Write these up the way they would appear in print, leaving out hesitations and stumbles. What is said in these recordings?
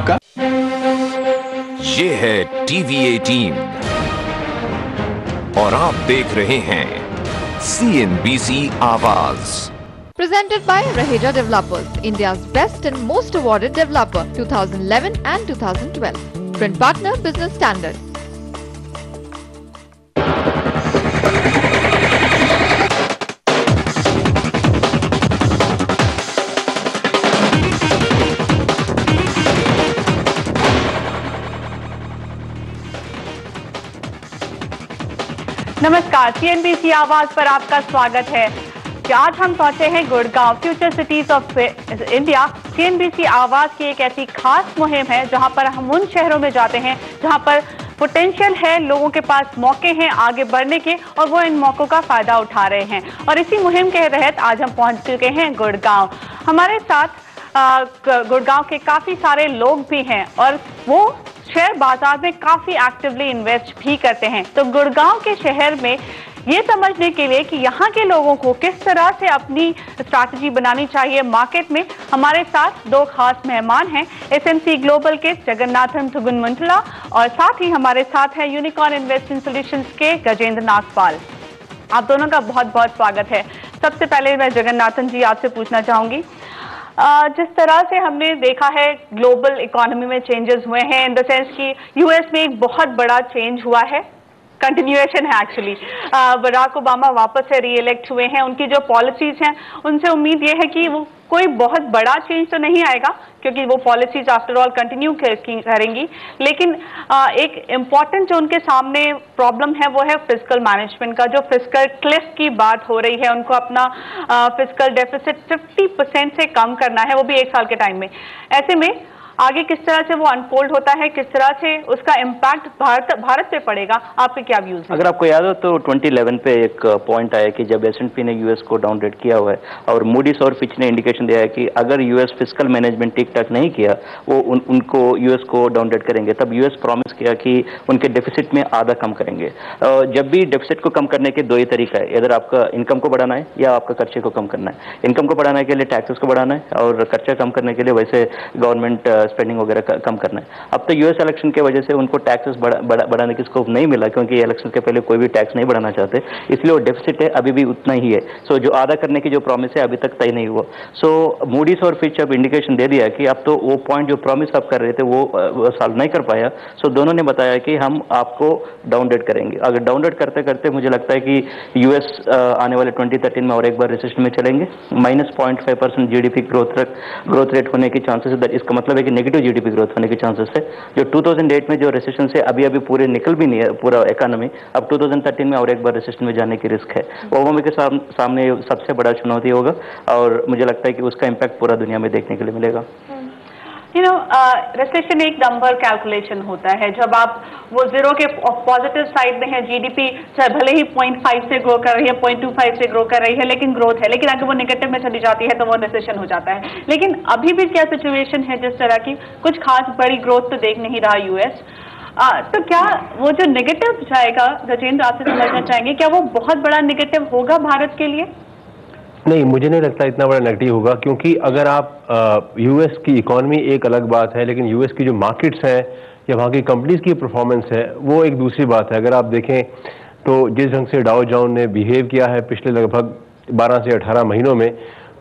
आपका। ये है TV18 और आप देख रहे हैं CNBC आवाज। Presented by Raheja Developers, India's best and most awarded developer, 2011 and 2012. Print partner, Business Standard. नमस्कार, CNBC आवाज पर आपका स्वागत है। आज हम पहुंचे हैं Gurgaon, future cities of India. CNBC आवाज की एक ऐसी खास मुहिम है जहां पर हम उन शहरों में जाते हैं जहां पर पोटेंशियल है, लोगों के पास मौके हैं आगे बढ़ने के और वो इन मौकों का फायदा उठा रहे हैं। और इसी मुहिम के तहत आज हम पहुंच चुके हैं गुड़गांव। हमारे साथ गुड़गांव के काफी सारे लोग भी हैं और वो शेयर बाजार में काफी एक्टिवली इन्वेस्ट भी करते हैं। तो गुड़गांव के शहर में ये समझने के लिए कि यहाँ के लोगों को किस तरह से अपनी स्ट्रैटेजी बनानी चाहिए मार्केट में, हमारे साथ दो खास मेहमान हैं। SMC ग्लोबल के जगन्नाथन थुगुनमुंथला और साथ ही हमारे साथ हैं यूनिकॉर्न इन्वेस्टिंग सॉल्यूशंस के गजेंद्र नागपाल। आप दोनों का बहुत बहुत स्वागत है। सबसे पहले मैं जगन्नाथन जी आपसे पूछना चाहूंगी, जिस तरह से हमने देखा है ग्लोबल इकोनॉमी में चेंजेस हुए हैं, इन द सेंस कि US में एक बहुत बड़ा चेंज हुआ है, कंटिन्यूएशन है एक्चुअली। बराक ओबामा वापस से रीइलेक्ट हुए हैं, उनकी जो पॉलिसीज हैं उनसे उम्मीद ये है कि वो कोई बहुत बड़ा चेंज तो नहीं आएगा क्योंकि वो पॉलिसीज आफ्टर ऑल कंटिन्यू करेंगी, लेकिन एक इम्पॉर्टेंट जो उनके सामने प्रॉब्लम है वो है फिस्कल मैनेजमेंट का। जो फिस्कल क्लिफ की बात हो रही है, उनको अपना फिस्कल डेफिसिट 50% से कम करना है, वो भी एक साल के टाइम में। ऐसे में आगे किस तरह से वो अनफोल्ड होता है, किस तरह से उसका इम्पैक्ट भारत पे पड़ेगा, आपके क्या व्यूज हैं? अगर आपको याद हो तो 2011 पे एक पॉइंट आया कि जब S&P ने US को डाउनग्रेड किया हुआ है और मूडीज और फिच ने इंडिकेशन दिया है कि अगर US फिस्कल मैनेजमेंट ठीक ठाक नहीं किया वो उनको US को डाउनग्रेड करेंगे, तब US प्रॉमिस किया कि उनके डेफिसिट में आधा कम करेंगे। जब भी डेफिसिट को कम करने के दो ही तरीका है, इधर आपका इनकम को बढ़ाना है या आपका खर्चे को कम करना है। इनकम को बढ़ाने के लिए टैक्सेस को बढ़ाना है और खर्चा कम करने के लिए वैसे गवर्नमेंट स्पेंडिंग वगैरह कम करना है। अब तो US इलेक्शन के वजह से उनको टैक्सेस बढ़ाने की स्कोप नहीं मिला क्योंकि इलेक्शन के पहले कोई भी टैक्स नहीं बढ़ाना चाहते, इसलिए वो डेफिसिट है अभी भी उतना ही है। सो जो आधा करने की जो प्रॉमिस है अभी तक तय नहीं हुआ। सो मूडीज और फिच अब इंडिकेशन दे दिया कि अब तो वो पॉइंट जो प्रॉमिस आप कर रहे थे वो सॉल्व नहीं कर पाया। सो दोनों ने बताया कि हम आपको डाउनग्रेड करेंगे। अगर डाउनग्रेड करते करते मुझे लगता है कि US आने वाले 2013 में और एक बार रिसेशन में चलेंगे। -0.5% GDP ग्रोथ रेट होने की चांसेस है। इसका मतलब है कि नेगेटिव GDP ग्रोथ होने के चांसेस है। जो 2008 में जो रिसेशन से अभी पूरे निकल भी नहीं है पूरा इकोनॉमी, अब 2013 में और एक बार रिसेशन में जाने की रिस्क है। ओबामा के सामने सबसे बड़ा चुनौती होगा और मुझे लगता है कि उसका इम्पैक्ट पूरा दुनिया में देखने के लिए मिलेगा। रिसेशन एक नंबर कैलकुलेशन होता है। जब आप वो जीरो के पॉजिटिव साइड में है, GDP चाहे भले ही 0.5 से ग्रो कर रही है, 0.25 से ग्रो कर रही है, लेकिन ग्रोथ है, लेकिन अगर वो नेगेटिव में चली जाती है तो वो रिसेशन हो जाता है। लेकिन अभी भी क्या सिचुएशन है जिस तरह की कुछ खास बड़ी ग्रोथ तो देख नहीं रहा US, तो क्या वो जो नेगेटिव जाएगा, गजेंद्र आपसे समझना चाहेंगे, क्या वो बहुत बड़ा नेगेटिव होगा भारत के लिए? नहीं, मुझे नहीं लगता इतना बड़ा नेगेटिव होगा क्योंकि अगर आप US की इकॉनमी एक अलग बात है, लेकिन US की जो मार्केट्स हैं या वहाँ की कंपनीज की परफॉर्मेंस है वो एक दूसरी बात है। अगर आप देखें तो जिस ढंग से डाउ जोन्स ने बिहेव किया है पिछले लगभग 12 से 18 महीनों में,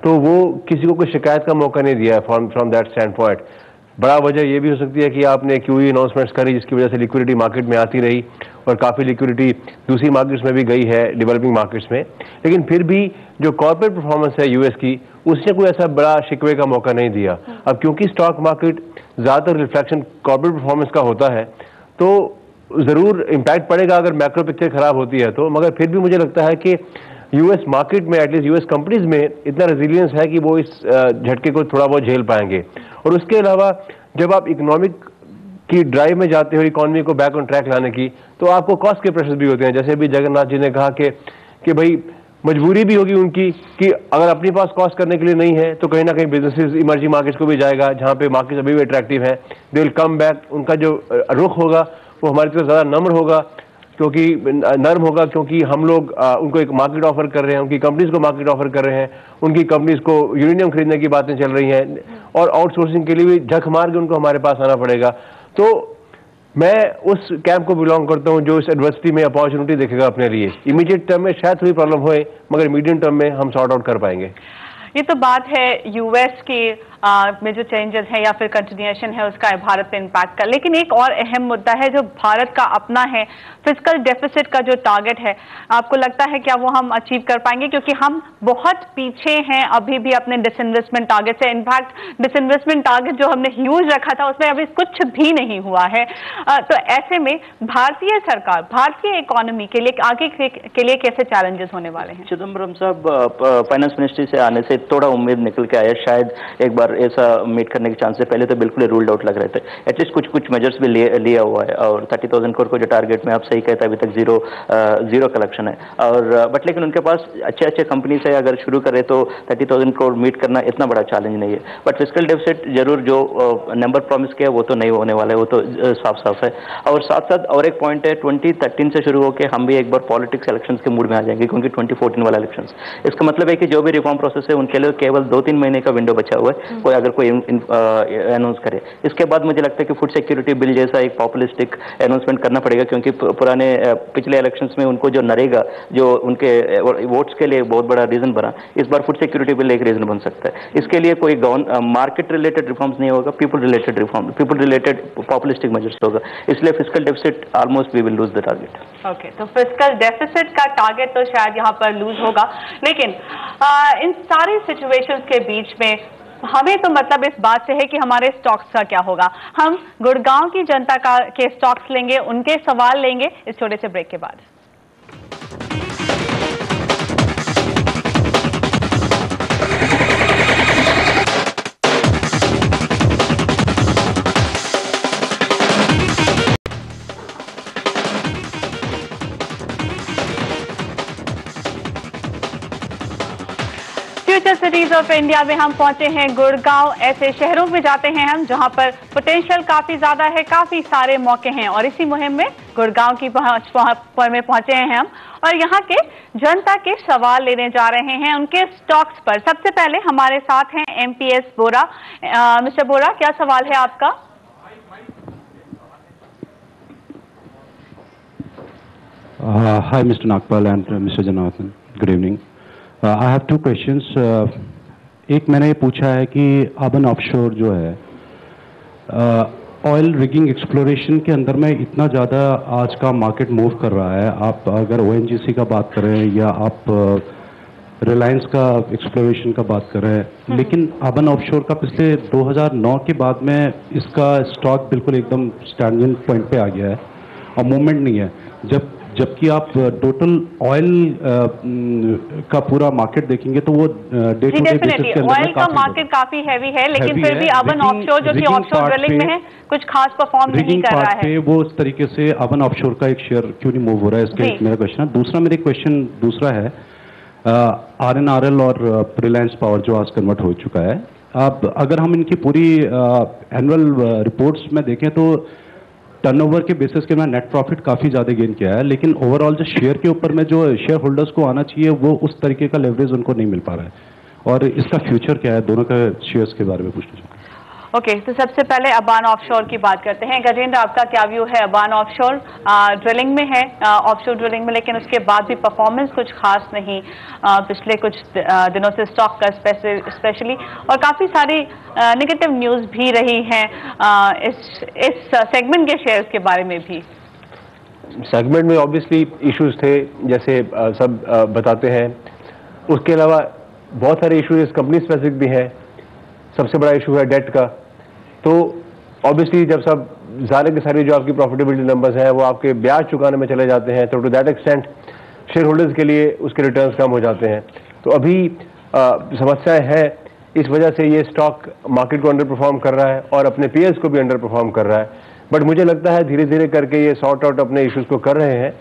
तो वो किसी को कोई शिकायत का मौका नहीं दिया है फ्रॉम दैट स्टैंड पॉइंट। बड़ा वजह ये भी हो सकती है कि आपने QE अनाउंसमेंट्स करी जिसकी वजह से लिक्विडिटी मार्केट में आती रही और काफ़ी लिक्विडिटी दूसरी मार्केट्स में भी गई है, डेवलपिंग मार्केट्स में। लेकिन फिर भी जो कॉर्पोरेट परफॉर्मेंस है US की, उसने कोई ऐसा बड़ा शिकवे का मौका नहीं दिया। अब क्योंकि स्टॉक मार्केट ज़्यादातर रिफ्लेक्शन कॉर्पोरेट परफॉर्मेंस का होता है तो ज़रूर इम्पैक्ट पड़ेगा अगर मैक्रो पिक्चर खराब होती है तो, मगर फिर भी मुझे लगता है कि US मार्केट में एटलीस्ट US कंपनीज में इतना रेजिलियंस है कि वो इस झटके को थोड़ा बहुत झेल पाएंगे। और उसके अलावा जब आप इकोनॉमिक की ड्राइव में जाते हो इकोनॉमी को बैक ऑन ट्रैक लाने की, तो आपको कॉस्ट के प्रेशर भी होते हैं। जैसे अभी जगन्नाथ जी ने कहा कि भाई मजबूरी भी होगी उनकी कि अगर अपने पास कॉस्ट करने के लिए नहीं है तो कहीं ना कहीं बिजनेसेस इमर्जिंग मार्केट्स को भी जाएगा जहाँ पे मार्केट्स अभी भी अट्रैक्टिव है, दे विल कम बैक। उनका जो रुख होगा वो हमारी तरफ ज़्यादा नम्र होगा। क्योंकि नर्म होगा, क्योंकि हम लोग उनको एक मार्केट ऑफर कर रहे हैं, उनकी कंपनीज को मार्केट ऑफर कर रहे हैं, उनकी कंपनीज को यूरेनियम खरीदने की बातें चल रही हैं और आउटसोर्सिंग के लिए भी झक मार के उनको हमारे पास आना पड़ेगा। तो मैं उस कैंप को बिलोंग करता हूं जो इस एडवर्सिटी में अपॉर्चुनिटी देखेगा अपने लिए। इमीडिएट टर्म में शायद थोड़ी प्रॉब्लम होए, मगर मीडियम टर्म में हम सॉर्ट आउट कर पाएंगे। ये तो बात है यूएस की में जो चेंजेस है या फिर कंटिन्यूएशन है उसका भारत पे इम्पैक्ट का, लेकिन एक और अहम मुद्दा है जो भारत का अपना है, फिस्कल डेफिसिट का जो टारगेट है, आपको लगता है क्या वो हम अचीव कर पाएंगे? क्योंकि हम बहुत पीछे हैं अभी भी अपने डिसइन्वेस्टमेंट टारगेट से। इनफैक्ट डिसइन्वेस्टमेंट टारगेट जो हमने ह्यूज रखा था उसमें अभी कुछ भी नहीं हुआ है। तो ऐसे में भारतीय सरकार, भारतीय इकोनॉमी के लिए आगे के लिए कैसे चैलेंजेस होने वाले हैं? चिदम्बरम साहब फाइनेंस मिनिस्ट्री से आने से थोड़ा उम्मीद निकल के आया, शायद एक बार ऐसा मीट करने के चांस है। पहले तो बिल्कुल रूल्ड आउट लग रहे थे, एटलीस्ट कुछ मेजर्स भी लिया हुआ है। और 30,000 करोड़ को जो टारगेट में आप सही कहते हैं अभी तक जीरो कलेक्शन है। और बट लेकिन उनके पास अच्छे कंपनी से अगर शुरू करें तो 30,000 करोड़ मीट करना इतना बड़ा चैलेंज नहीं है। बट फिस्कल डेफिसिट जरूर जो नंबर प्रॉमिस किया वो तो नहीं होने वाला है, वो तो साफ है। और साथ साथ और एक पॉइंट है, 2013 से शुरू होकर हम भी एक बार पॉलिटिक्स इलेक्शंस के मूड में आ जाएंगे, क्योंकि 2014 वाला इलेक्शंस। इसका मतलब है कि जो भी रिफॉर्म प्रोसेस है उनके लिए केवल 2-3 महीने का विंडो बचा हुआ है, कोई अगर कोई अनाउंस करे। इसके बाद मुझे लगता है कि फूड सिक्योरिटी बिल जैसा एक पॉपुलिस्टिक अनाउंसमेंट करना पड़ेगा, क्योंकि पुराने पिछले इलेक्शंस में उनको जो नरेगा, जो उनके वोट्स के लिए बहुत बड़ा रीजन बना, इस बार फूड सिक्योरिटी बिल एक रीजन बन सकता है। इसके लिए कोई मार्केट रिलेटेड रिफॉर्म्स नहीं होगा, people related reform, people related populistic measures होगा। इसलिए fiscal deficit almost we will lose the target. Okay, तो फिस्कल डेफिसिट का टारगेट तो शायद यहाँ पर लूज होगा, लेकिन इन सारी सिचुएशंस के बीच में हमें तो मतलब इस बात से है कि हमारे स्टॉक्स का क्या होगा। हम गुड़गांव की जनता के स्टॉक्स लेंगे, उनके सवाल लेंगे इस छोटे से ब्रेक के बाद। फ्यूचर सिटीज ऑफ इंडिया में हम पहुंचे हैं गुड़गांव। ऐसे शहरों में जाते हैं हम जहां पर पोटेंशियल काफी ज्यादा है, काफी सारे मौके हैं, और इसी मुहिम में गुड़गांव की में पहुंचे हैं हम और यहां के जनता के सवाल लेने जा रहे हैं उनके स्टॉक्स पर। सबसे पहले हमारे साथ हैं एमपीएस बोरा। मिस्टर बोरा, क्या सवाल है आपका? Hi, Mr. Nagpal and Mr. Janathan. Good evening. I have two questions. एक मैंने ये पूछा है कि अर्बन ऑफशोर जो है ऑयल रिगिंग एक्सप्लोरेशन के अंदर में इतना ज़्यादा आज का मार्केट मूव कर रहा है। आप अगर ONGC का बात करें या आप रिलायंस का एक्सप्लोरेशन का बात करें, लेकिन अर्बन ऑफशोर का पिछले 2009 के बाद में इसका स्टॉक बिल्कुल एकदम स्टैंडिंग पॉइंट पे आ गया है और मूवमेंट नहीं है। जबकि आप टोटल ऑयल का पूरा मार्केट देखेंगे तो वो डे टू डे बेसिस के अंदर ऑयल का मार्केट काफी हैवी है, लेकिन फिर भी अर्बन ऑफशोर जो कि ऑफशोर ड्रिलिंग में है कुछ खास परफॉर्म नहीं कर रहा है। वो उस तरीके से अर्बन ऑफशोर का एक शेयर क्यों नहीं मूव हो रहा है, इसका एक मेरा क्वेश्चन है। दूसरा मेरे क्वेश्चन दूसरा है, RNRL और रिलायंस पावर जो आज कन्वर्ट हो चुका है, अब अगर हम इनकी पूरी एनुअल रिपोर्ट्स में देखें तो टर्नओवर के बेसिस के में नेट प्रॉफिट काफ़ी ज़्यादा गेन किया है, लेकिन ओवरऑल जो शेयर के ऊपर में जो शेयर होल्डर्स को आना चाहिए वो उस तरीके का लेवरेज उनको नहीं मिल पा रहा है। और इसका फ्यूचर क्या है, दोनों का शेयर्स के बारे में पूछना चाहूँगा। ओके, तो सबसे पहले अबान ऑफशोर की बात करते हैं। गजेंद्र, आपका क्या व्यू है? अबान ऑफशोर ड्रिलिंग में है, ऑफशोर ड्रिलिंग में, लेकिन उसके बाद भी परफॉर्मेंस कुछ खास नहीं पिछले कुछ दिनों से स्टॉक का स्पेशली, और काफ़ी सारी नेगेटिव न्यूज़ भी रही हैं इस सेगमेंट के शेयर्स के बारे में भी। सेगमेंट में ऑब्वियसली इश्यूज थे, जैसे सब बताते हैं। उसके अलावा बहुत सारे इशूज इस कंपनी स्पेसिफिक भी हैं। सबसे बड़ा इशू है डेट का। तो ऑब्वियसली जब सब सारे के सारे जो आपकी प्रॉफिटेबिलिटी नंबर्स हैं वो आपके ब्याज चुकाने में चले जाते हैं, तो to that extent shareholders के लिए उसके रिटर्न्स कम हो जाते हैं। तो अभी समस्याएं हैं, इस वजह से ये स्टॉक मार्केट को अंडर परफॉर्म कर रहा है और अपने पीएस को भी अंडर परफॉर्म कर रहा है। बट मुझे लगता है धीरे धीरे करके ये सॉर्ट आउट अपने इश्यूज को कर रहे हैं।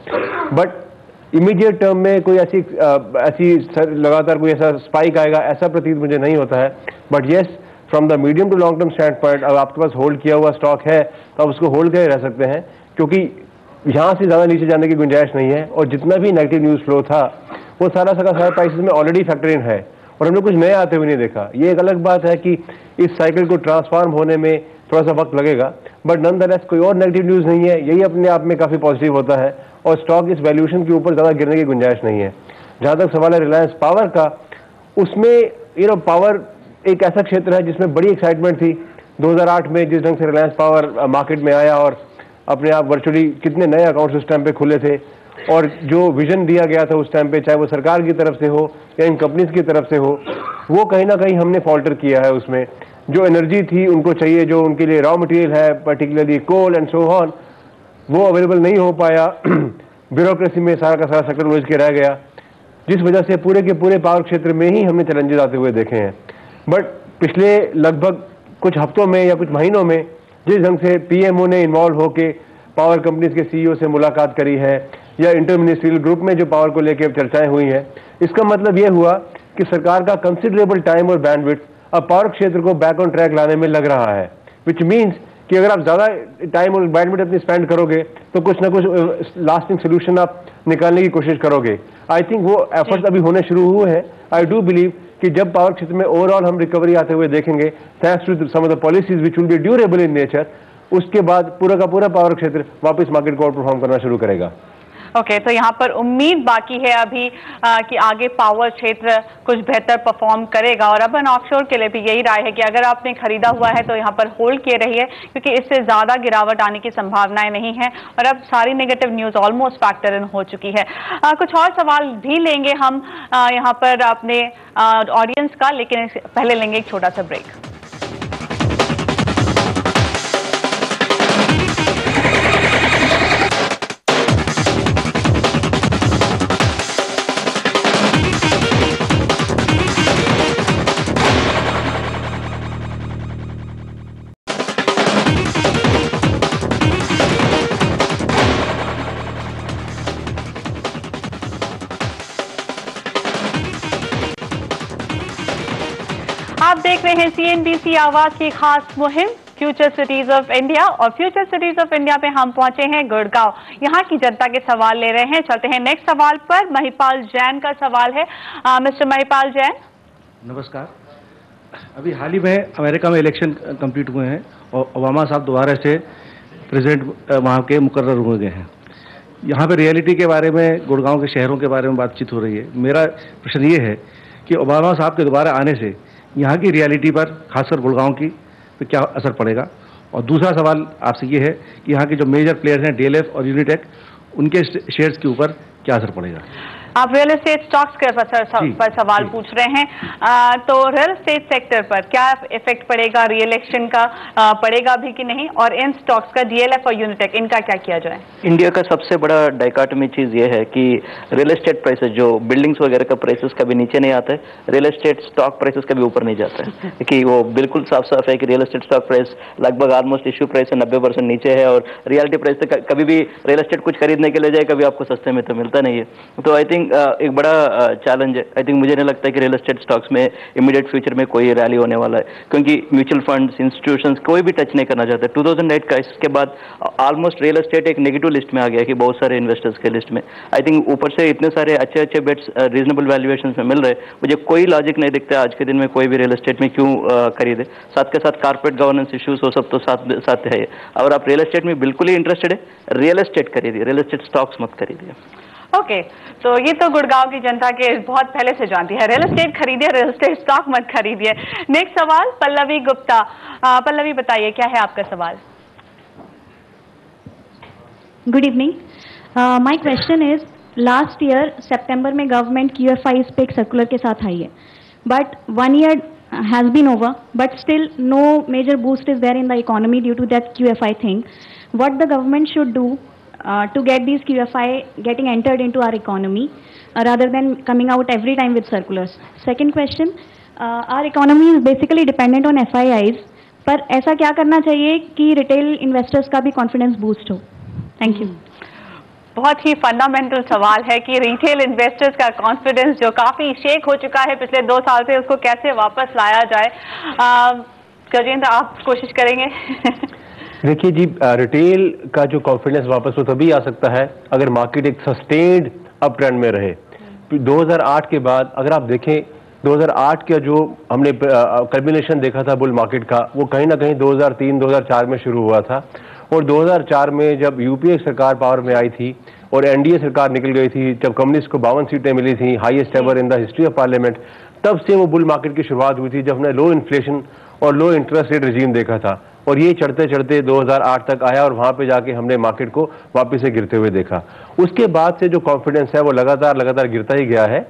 बट इमीडिएट टर्म में कोई ऐसी लगातार कोई ऐसा स्पाइक आएगा ऐसा प्रतीत मुझे नहीं होता है। But yes, from the medium to long term standpoint, अगर आपके पास होल्ड किया हुआ स्टॉक है तो आप उसको होल्ड करके रह सकते हैं, क्योंकि यहाँ से ज़्यादा नीचे जाने की गुंजाइश नहीं है, और जितना भी नेगेटिव न्यूज़ फ्लो था वो सारा प्राइसेस में ऑलरेडी फैक्टर इन है, और हमने कुछ नया आते हुए नहीं देखा। ये एक अलग बात है कि इस साइकिल को ट्रांसफॉर्म होने में थोड़ा सा वक्त लगेगा, बट नॉनदलेस कोई और नेगेटिव न्यूज़ नहीं है, यही अपने आप में काफ़ी पॉजिटिव होता है, और स्टॉक इस वैल्यूएशन के ऊपर ज़्यादा गिरने की गुंजाइश नहीं है। जहाँ तक सवाल है रिलायंस पावर का, उसमें पावर एक ऐसा क्षेत्र है जिसमें बड़ी एक्साइटमेंट थी 2008 में, जिस ढंग से रिलायंस पावर मार्केट में आया और अपने आप वर्चुअली कितने नए अकाउंट्स उस टाइम पे खुले थे, और जो विजन दिया गया था उस टाइम पे, चाहे वो सरकार की तरफ से हो या इन कंपनीज की तरफ से हो, वो कहीं ना कहीं हमने फॉल्टर किया है। उसमें जो एनर्जी थी उनको चाहिए, जो उनके लिए रॉ मटेरियल है, particularly coal and so on, वो अवेलेबल नहीं हो पाया। ब्यूरोक्रेसी में सारा का सारा सेक्टर उलझ के रह गया, जिस वजह से पूरे के पूरे पावर क्षेत्र में ही हमने चैलेंजेस आते हुए देखे हैं। बट पिछले लगभग कुछ हफ्तों में या कुछ महीनों में जिस ढंग से पीएमओ ने इन्वॉल्व होकर पावर कंपनीज के सीईओ से मुलाकात करी है, या इंटर मिनिस्ट्रियल ग्रुप में जो पावर को लेकर चर्चाएं हुई हैं, इसका मतलब यह हुआ कि सरकार का कंसिडरेबल टाइम और बैंडविड्थ अब पावर क्षेत्र को बैक ऑन ट्रैक लाने में लग रहा है, विच मीन्स कि अगर आप ज़्यादा टाइम और बैंडविड्थ अपनी स्पेंड करोगे तो कुछ ना कुछ लास्टिंग सोल्यूशन आप निकालने की कोशिश करोगे। आई थिंक वो एफर्ट्स अभी होने शुरू हुए हैं। आई डू बिलीव कि जब पावर क्षेत्र में ओवरऑल हम रिकवरी आते हुए देखेंगे, thanks to some of the policies which will be durable in nature, उसके बाद पूरा का पूरा पावर क्षेत्र वापस मार्केट को आउट परफॉर्म करना शुरू करेगा। ओके, तो यहाँ पर उम्मीद बाकी है अभी कि आगे पावर क्षेत्र कुछ बेहतर परफॉर्म करेगा। और अपन ऑफशोर के लिए भी यही राय है कि अगर आपने खरीदा हुआ है तो यहाँ पर होल्ड किए रहिए, क्योंकि इससे ज़्यादा गिरावट आने की संभावनाएं नहीं है, और अब सारी negative news almost factor in हो चुकी है। कुछ और सवाल भी लेंगे हम यहाँ पर अपने ऑडियंस का, लेकिन पहले लेंगे एक छोटा सा ब्रेक। आप देख रहे हैं सीएनबीसी आवाज की खास मुहिम फ्यूचर सिटीज ऑफ इंडिया, और फ्यूचर सिटीज ऑफ इंडिया पे हम पहुंचे हैं गुड़गांव। यहाँ की जनता के सवाल ले रहे हैं। चलते हैं नेक्स्ट सवाल पर। महिपाल जैन का सवाल है। मिस्टर महिपाल जैन, नमस्कार। अभी हाल ही में अमेरिका में इलेक्शन कंप्लीट हुए हैं और ओबामा साहब दोबारा से प्रेसिडेंट वहाँ के मुकर्रर हो गए हैं। यहाँ पे रियलिटी के बारे में, गुड़गांव के शहरों के बारे में बातचीत हो रही है। मेरा प्रश्न ये है कि ओबामा साहब के दोबारा आने से यहाँ की रियलिटी पर, खासकर गुड़गांव की, तो क्या असर पड़ेगा? और दूसरा सवाल आपसे ये है कि यहाँ के जो मेजर प्लेयर्स हैं डीएलएफ और यूनिटेक, उनके शेयर्स के ऊपर क्या असर पड़ेगा? आप रियल एस्टेट स्टॉक्स के पर सवाल पूछ रहे हैं। तो रियल एस्टेट सेक्टर पर क्या इफेक्ट पड़ेगा, रीइलेक्शन का पड़ेगा भी कि नहीं, और इन स्टॉक्स का डीएलएफ और यूनिटेक, इनका क्या किया जाए? इंडिया का सबसे बड़ा डाइकाटमी चीज़ ये है कि रियल एस्टेट प्राइसेस, जो बिल्डिंग्स वगैरह का प्राइसेस कभी नीचे नहीं आता है, रियल एस्टेट स्टॉक प्राइसेस कभी ऊपर नहीं जाता है। कि वो बिल्कुल साफ साफ है कि रियल एस्टेट स्टॉक प्राइस लगभग ऑलमोस्ट इश्यू प्राइस से 90% नीचे है, और रियलिटी प्राइस से कभी भी रियल एस्टेट कुछ खरीदने के लिए जाए कभी आपको सस्ते में तो मिलता नहीं है। तो आई थिंक एक बड़ा चैलेंज है। आई थिंक मुझे नहीं लगता है कि रियल एस्टेट स्टॉक्स में इमीडिएट फ्यूचर में कोई रैली होने वाला है, क्योंकि म्यूचुअल फंड्स, इंस्टीट्यूशंस कोई भी टच नहीं करना चाहता। 2008 का इसके बाद ऑलमोस्ट रियल एस्टेट एक नेगेटिव लिस्ट में आ गया कि बहुत सारे इन्वेस्टर्स के लिस्ट में। आई थिंक ऊपर से इतने सारे अच्छे अच्छे बेट्स रीजनेबल वैल्यूएशन में मिल रहे, मुझे कोई लॉजिक नहीं दिखता आज के दिन में कोई भी रियल एस्टेट में क्यों खरीदे। साथ के साथ कॉर्पोरेट गवर्नेंस इश्यूज वो सब तो साथ है। और आप रियल एस्टेट में बिल्कुल ही इंटरेस्टेड है, रियल एस्टेट खरीदिए, रियल एस्टेट स्टॉक्स मत खरीदिए। ओके, तो ये तो गुड़गांव की जनता के बहुत पहले से जानती है, रियल एस्टेट खरीदिए, रियल एस्टेट स्टॉक मत खरीदिए। नेक्स्ट सवाल पल्लवी गुप्ता। पल्लवी बताइए, क्या है आपका सवाल? Good evening. My question is, last year सितंबर में गवर्नमेंट QFIs पे एक सर्कुलर के साथ आई है, but 1 year has been over, but still no major boost is there in the economy due to that QFI thing. What the government should do to get these QFI getting entered into our economy rather than coming out every time with circulars? Second question, our economy is basically dependent on FIIs, पर ऐसा क्या करना चाहिए कि retail investors का भी confidence boost हो? Thank you. बहुत ही फंडामेंटल सवाल है कि रिटेल इन्वेस्टर्स का कॉन्फिडेंस जो काफी शेक हो चुका है पिछले 2 साल से, उसको कैसे वापस लाया जाए। गजेंद्र, आप कोशिश करेंगे? देखिए जी, रिटेल का जो कॉन्फिडेंस वापस वो तभी आ सकता है अगर मार्केट एक सस्टेन्ड अप ट्रेंड में रहे। 2008 के बाद अगर आप देखें, 2008 का जो हमने कल्बिनेशन देखा था बुल मार्केट का, वो कहीं ना कहीं 2003-2004 में शुरू हुआ था। और 2004 में जब यूपीए सरकार पावर में आई थी और एनडीए सरकार निकल गई थी, जब कम्युनिस्ट को 52 सीटें मिली थी, highest ever in the history of parliament, तब से वो बुल मार्केट की शुरुआत हुई थी जब हमने लो इन्फ्लेशन और लो इंटरेस्ट रेट रिजीम देखा था। और ये चढ़ते चढ़ते 2008 तक आया और वहां पे जाके हमने मार्केट को वापस से गिरते हुए देखा। उसके बाद से जो कॉन्फिडेंस है वो लगातार गिरता ही गया है।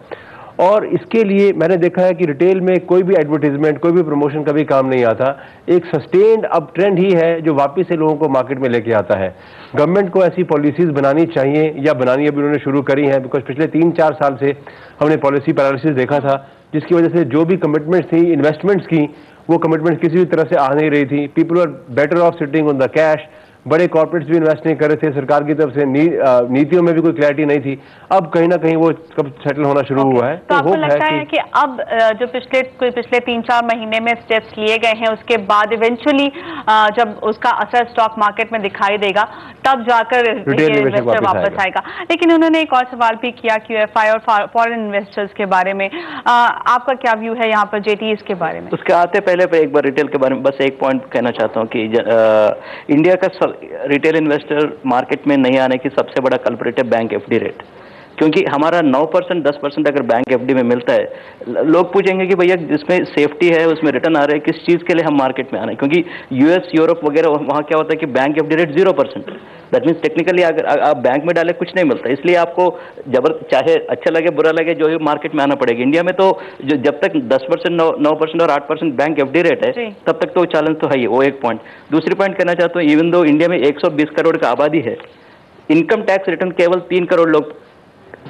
और इसके लिए मैंने देखा है कि रिटेल में कोई भी एडवर्टीजमेंट, कोई भी प्रमोशन कभी काम नहीं आता। एक सस्टेन्ड अप ट्रेंड ही है जो वापस से लोगों को मार्केट में लेके आता है। गवर्नमेंट को ऐसी पॉलिसीज बनानी चाहिए या बनानी अभी उन्होंने शुरू करी हैं, बिकॉज पिछले 3-4 साल से हमने पॉलिसी पैरालिसिस देखा था, जिसकी वजह से जो भी कमिटमेंट्स थी इन्वेस्टमेंट्स की, वो कमिटमेंट किसी भी तरह से आ नहीं रही थी। People are better off sitting on the cash. बड़े कॉर्पोरेट्स भी इन्वेस्ट नहीं कर रहे थे, सरकार की तरफ से नीतियों में भी कोई क्लैरिटी नहीं थी। अब कहीं ना कहीं वो कब सेटल होना शुरू हुआ है। तो आपको लगता है कि अब जो पिछले 3-4 महीने में स्टेप्स लिए गए हैं, उसके बाद इवेंचुअली जब उसका असर स्टॉक मार्केट में दिखाई देगा, तब जाकर इन्वेस्टर वापस आएगा। लेकिन उन्होंने एक और सवाल भी किया QFI और फॉरेन इन्वेस्टर्स के बारे में, आपका क्या व्यू है यहाँ पर JTs के बारे में? उसके आते पहले एक बार रिटेल के बारे में बस एक पॉइंट कहना चाहता हूँ कि इंडिया का रिटेल इन्वेस्टर मार्केट में नहीं आने की सबसे बड़ा कल्प्रिट है बैंक FD रेट। क्योंकि हमारा 9% 10% अगर बैंक FD में मिलता है, लोग पूछेंगे कि भैया जिसमें सेफ्टी है उसमें रिटर्न आ रहा है, किस चीज़ के लिए हम मार्केट में आ रहे हैं? क्योंकि US यूरोप वगैरह वहाँ क्या होता है कि bank FD rate 0%। That means technically अगर आप बैंक में डाले कुछ नहीं मिलता, इसलिए आपको चाहे अच्छा लगे बुरा लगे जो है मार्केट में आना पड़ेगा। इंडिया में तो जब तक 10%, 9% और 8% बैंक FD रेट है, तब तक तो चैलेंज तो है ही। वो एक पॉइंट। दूसरी पॉइंट कहना चाहता हूँ, इवन दो इंडिया में 120 करोड़ का आबादी है, इनकम टैक्स रिटर्न केवल 3 करोड़ लोग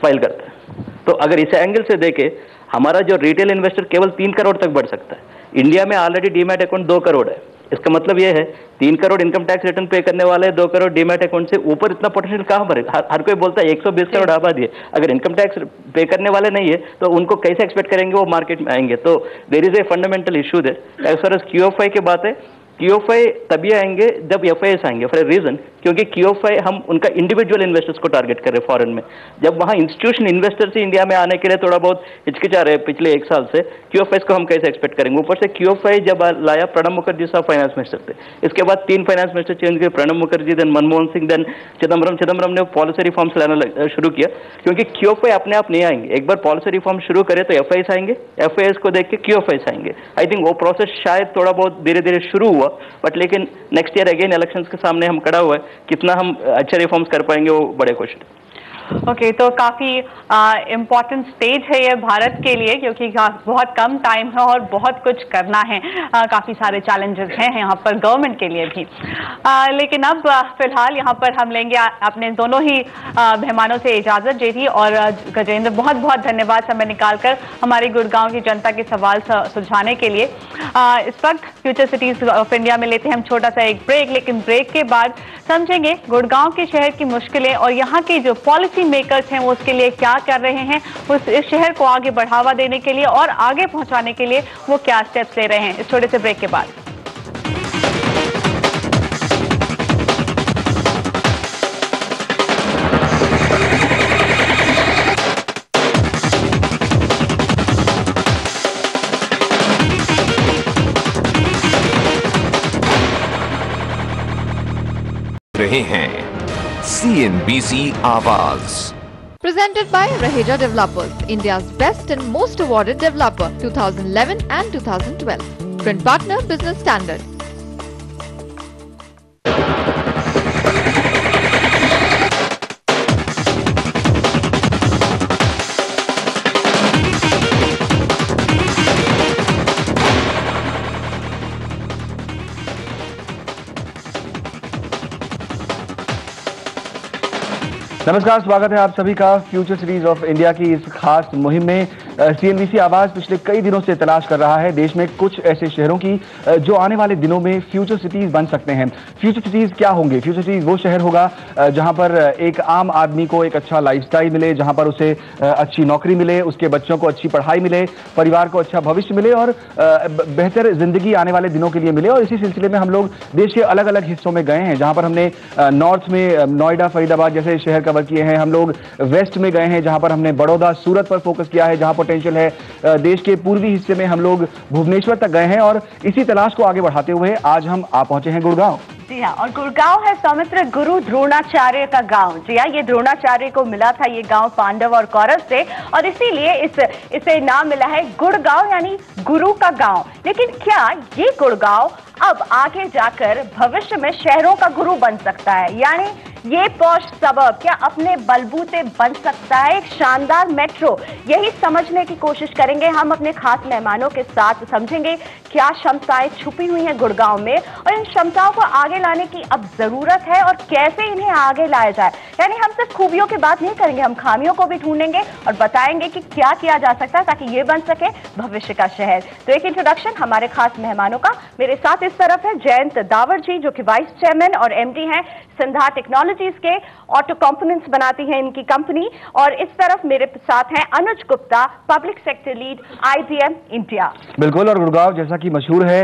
फाइल करते हैं। तो अगर इस एंगल से देखें, हमारा जो रिटेल इन्वेस्टर केवल 3 करोड़ तक बढ़ सकता है। इंडिया में ऑलरेडी डीमैट अकाउंट 2 करोड़ है। इसका मतलब यह है 3 करोड़ इनकम टैक्स रिटर्न पे करने वाले, 2 करोड़ डीमैट अकाउंट से ऊपर इतना पोटेंशियल कहां पर है? हर कोई बोलता है 120 करोड़ आबादी है, अगर इनकम टैक्स पे करने वाले नहीं है तो उनको कैसे एक्सपेक्ट करेंगे वो मार्केट में आएंगे? तो there is a fundamental issue there. As far as QFI की बात है, QFI तभी आएंगे जब FIS आएंगे, फॉर ए रीजन, क्योंकि QFI हम उनका इंडिविजुअल इन्वेस्टर्स को टारगेट कर रहे हैं फॉरेन में। जब वहाँ इंस्टीट्यूशन इन्वेस्टर्स इंडिया में आने के लिए थोड़ा बहुत हिचकिचा रहे पिछले 1 साल से, QFIs को हम कैसे एक्सपेक्ट करेंगे? ऊपर से QFI जब लाया, प्रणब मुखर्जी साहब फाइनेंस मिनिस्टर थे, इसके बाद 3 फाइनेंस मिनिस्टर चेंज किए, प्रणब मुखर्जी, देन मनमोहन सिंह, देन चिदम्बरम ने पॉलिसी रिफॉर्म्स लाना शुरू किया। क्योंकि QFI अपने आप नहीं आएंगे, एक बार पॉलिसी रिफॉर्म शुरू करे तो FIs आएंगे, FIs को देख के QFIs आएंगे। आई थिंक वो प्रोसेस शायद थोड़ा बहुत धीरे धीरे शुरू हुआ, बट लेकिन नेक्स्ट ईयर अगेन इलेक्शंस के सामने हम खड़ा हुआ है, कितना हम अच्छे रिफॉर्म्स कर पाएंगे वो बड़े क्वेश्चन। ओके, तो काफी इम्पोर्टेंट स्टेज है ये भारत के लिए, क्योंकि बहुत कम टाइम है और बहुत कुछ करना है। काफी सारे चैलेंजेस हैं यहाँ पर गवर्नमेंट के लिए भी। लेकिन अब फिलहाल यहाँ पर हम लेंगे अपने दोनों ही मेहमानों से इजाजत। जेठी और गजेंद्र, बहुत बहुत धन्यवाद समय निकालकर हमारी गुड़गांव की जनता के सवाल सुलझाने के लिए। इस वक्त फ्यूचर सिटीज ऑफ इंडिया में लेते हैं हम छोटा सा एक ब्रेक, लेकिन ब्रेक के बाद समझेंगे गुड़गांव के शहर की मुश्किलें और यहाँ के जो पॉलिसी मेकर्स हैं वो उसके लिए क्या कर रहे हैं, इस शहर को आगे बढ़ावा देने के लिए और आगे पहुंचाने के लिए वो क्या स्टेप्स ले रहे हैं, इस छोटे से ब्रेक के बाद। रहे हैं CNBC आवाज। Presented by Raheja Developers, India's best and most awarded developer, 2011 and 2012. Print partner, Business Standard. नमस्कार, स्वागत है आप सभी का फ्यूचर सीरीज ऑफ इंडिया की इस खास मुहिम में। CNBC आवाज पिछले कई दिनों से तलाश कर रहा है देश में कुछ ऐसे शहरों की जो आने वाले दिनों में फ्यूचर सिटीज बन सकते हैं। फ्यूचर सिटीज क्या होंगे? फ्यूचर सिटीज वो शहर होगा जहां पर एक आम आदमी को एक अच्छा लाइफस्टाइल मिले, जहां पर उसे अच्छी नौकरी मिले, उसके बच्चों को अच्छी पढ़ाई मिले, परिवार को अच्छा भविष्य मिले और बेहतर जिंदगी आने वाले दिनों के लिए मिले। और इसी सिलसिले में हम लोग देश के अलग अलग हिस्सों में गए हैं, जहां पर हमने नॉर्थ में नोएडा, फरीदाबाद जैसे शहर कवर किए हैं। हम लोग वेस्ट में गए हैं, जहां पर हमने बड़ौदा, सूरत पर फोकस किया है, जहां पोटेंशियल है। देश के पूर्वी हिस्से में हम लोग भुवनेश्वर तक गए हैं और इसी तलाश को आगे बढ़ाते हुए आज हम आ पहुंचे हैं गुड़गांव। जी हाँ, और गुड़गांव है सौमित्र गुरु द्रोणाचार्य का गांव। जी हाँ, ये द्रोणाचार्य को मिला था ये गांव पांडव और कौरव से, और इसीलिए इसे नाम मिला है गुड़गांव, यानी गुरु का गांव। लेकिन क्या ये गुड़गांव अब आगे जाकर भविष्य में शहरों का गुरु बन सकता है? यानी ये पॉश सबब क्या अपने बलबूते बन सकता है एक शानदार मेट्रो? यही समझने की कोशिश करेंगे हम अपने खास मेहमानों के साथ। समझेंगे क्या क्षमताएं छुपी हुई हैं गुड़गांव में और इन क्षमताओं को आगे लाने की अब जरूरत है और कैसे इन्हें आगे लाया जाए। यानी हम सिर्फ खूबियों की बात नहीं करेंगे, हम खामियों को भी ढूंढेंगे और बताएंगे कि क्या किया जा सकता है ताकि ये बन सके भविष्य का शहर। तो एक इंट्रोडक्शन हमारे खास मेहमानों का। मेरे साथ इस तरफ है जयंत दावर जी, जो कि वाइस चेयरमैन और MD हैं सिंधा टेक्नोलॉजीज के, ऑटो कंपोनेंट्स बनाती है इनकी कंपनी। और इस तरफ मेरे साथ हैं Anuj Gupta, public sector lead IBM India. बिल्कुल, और गुड़गांव जैसा कि मशहूर है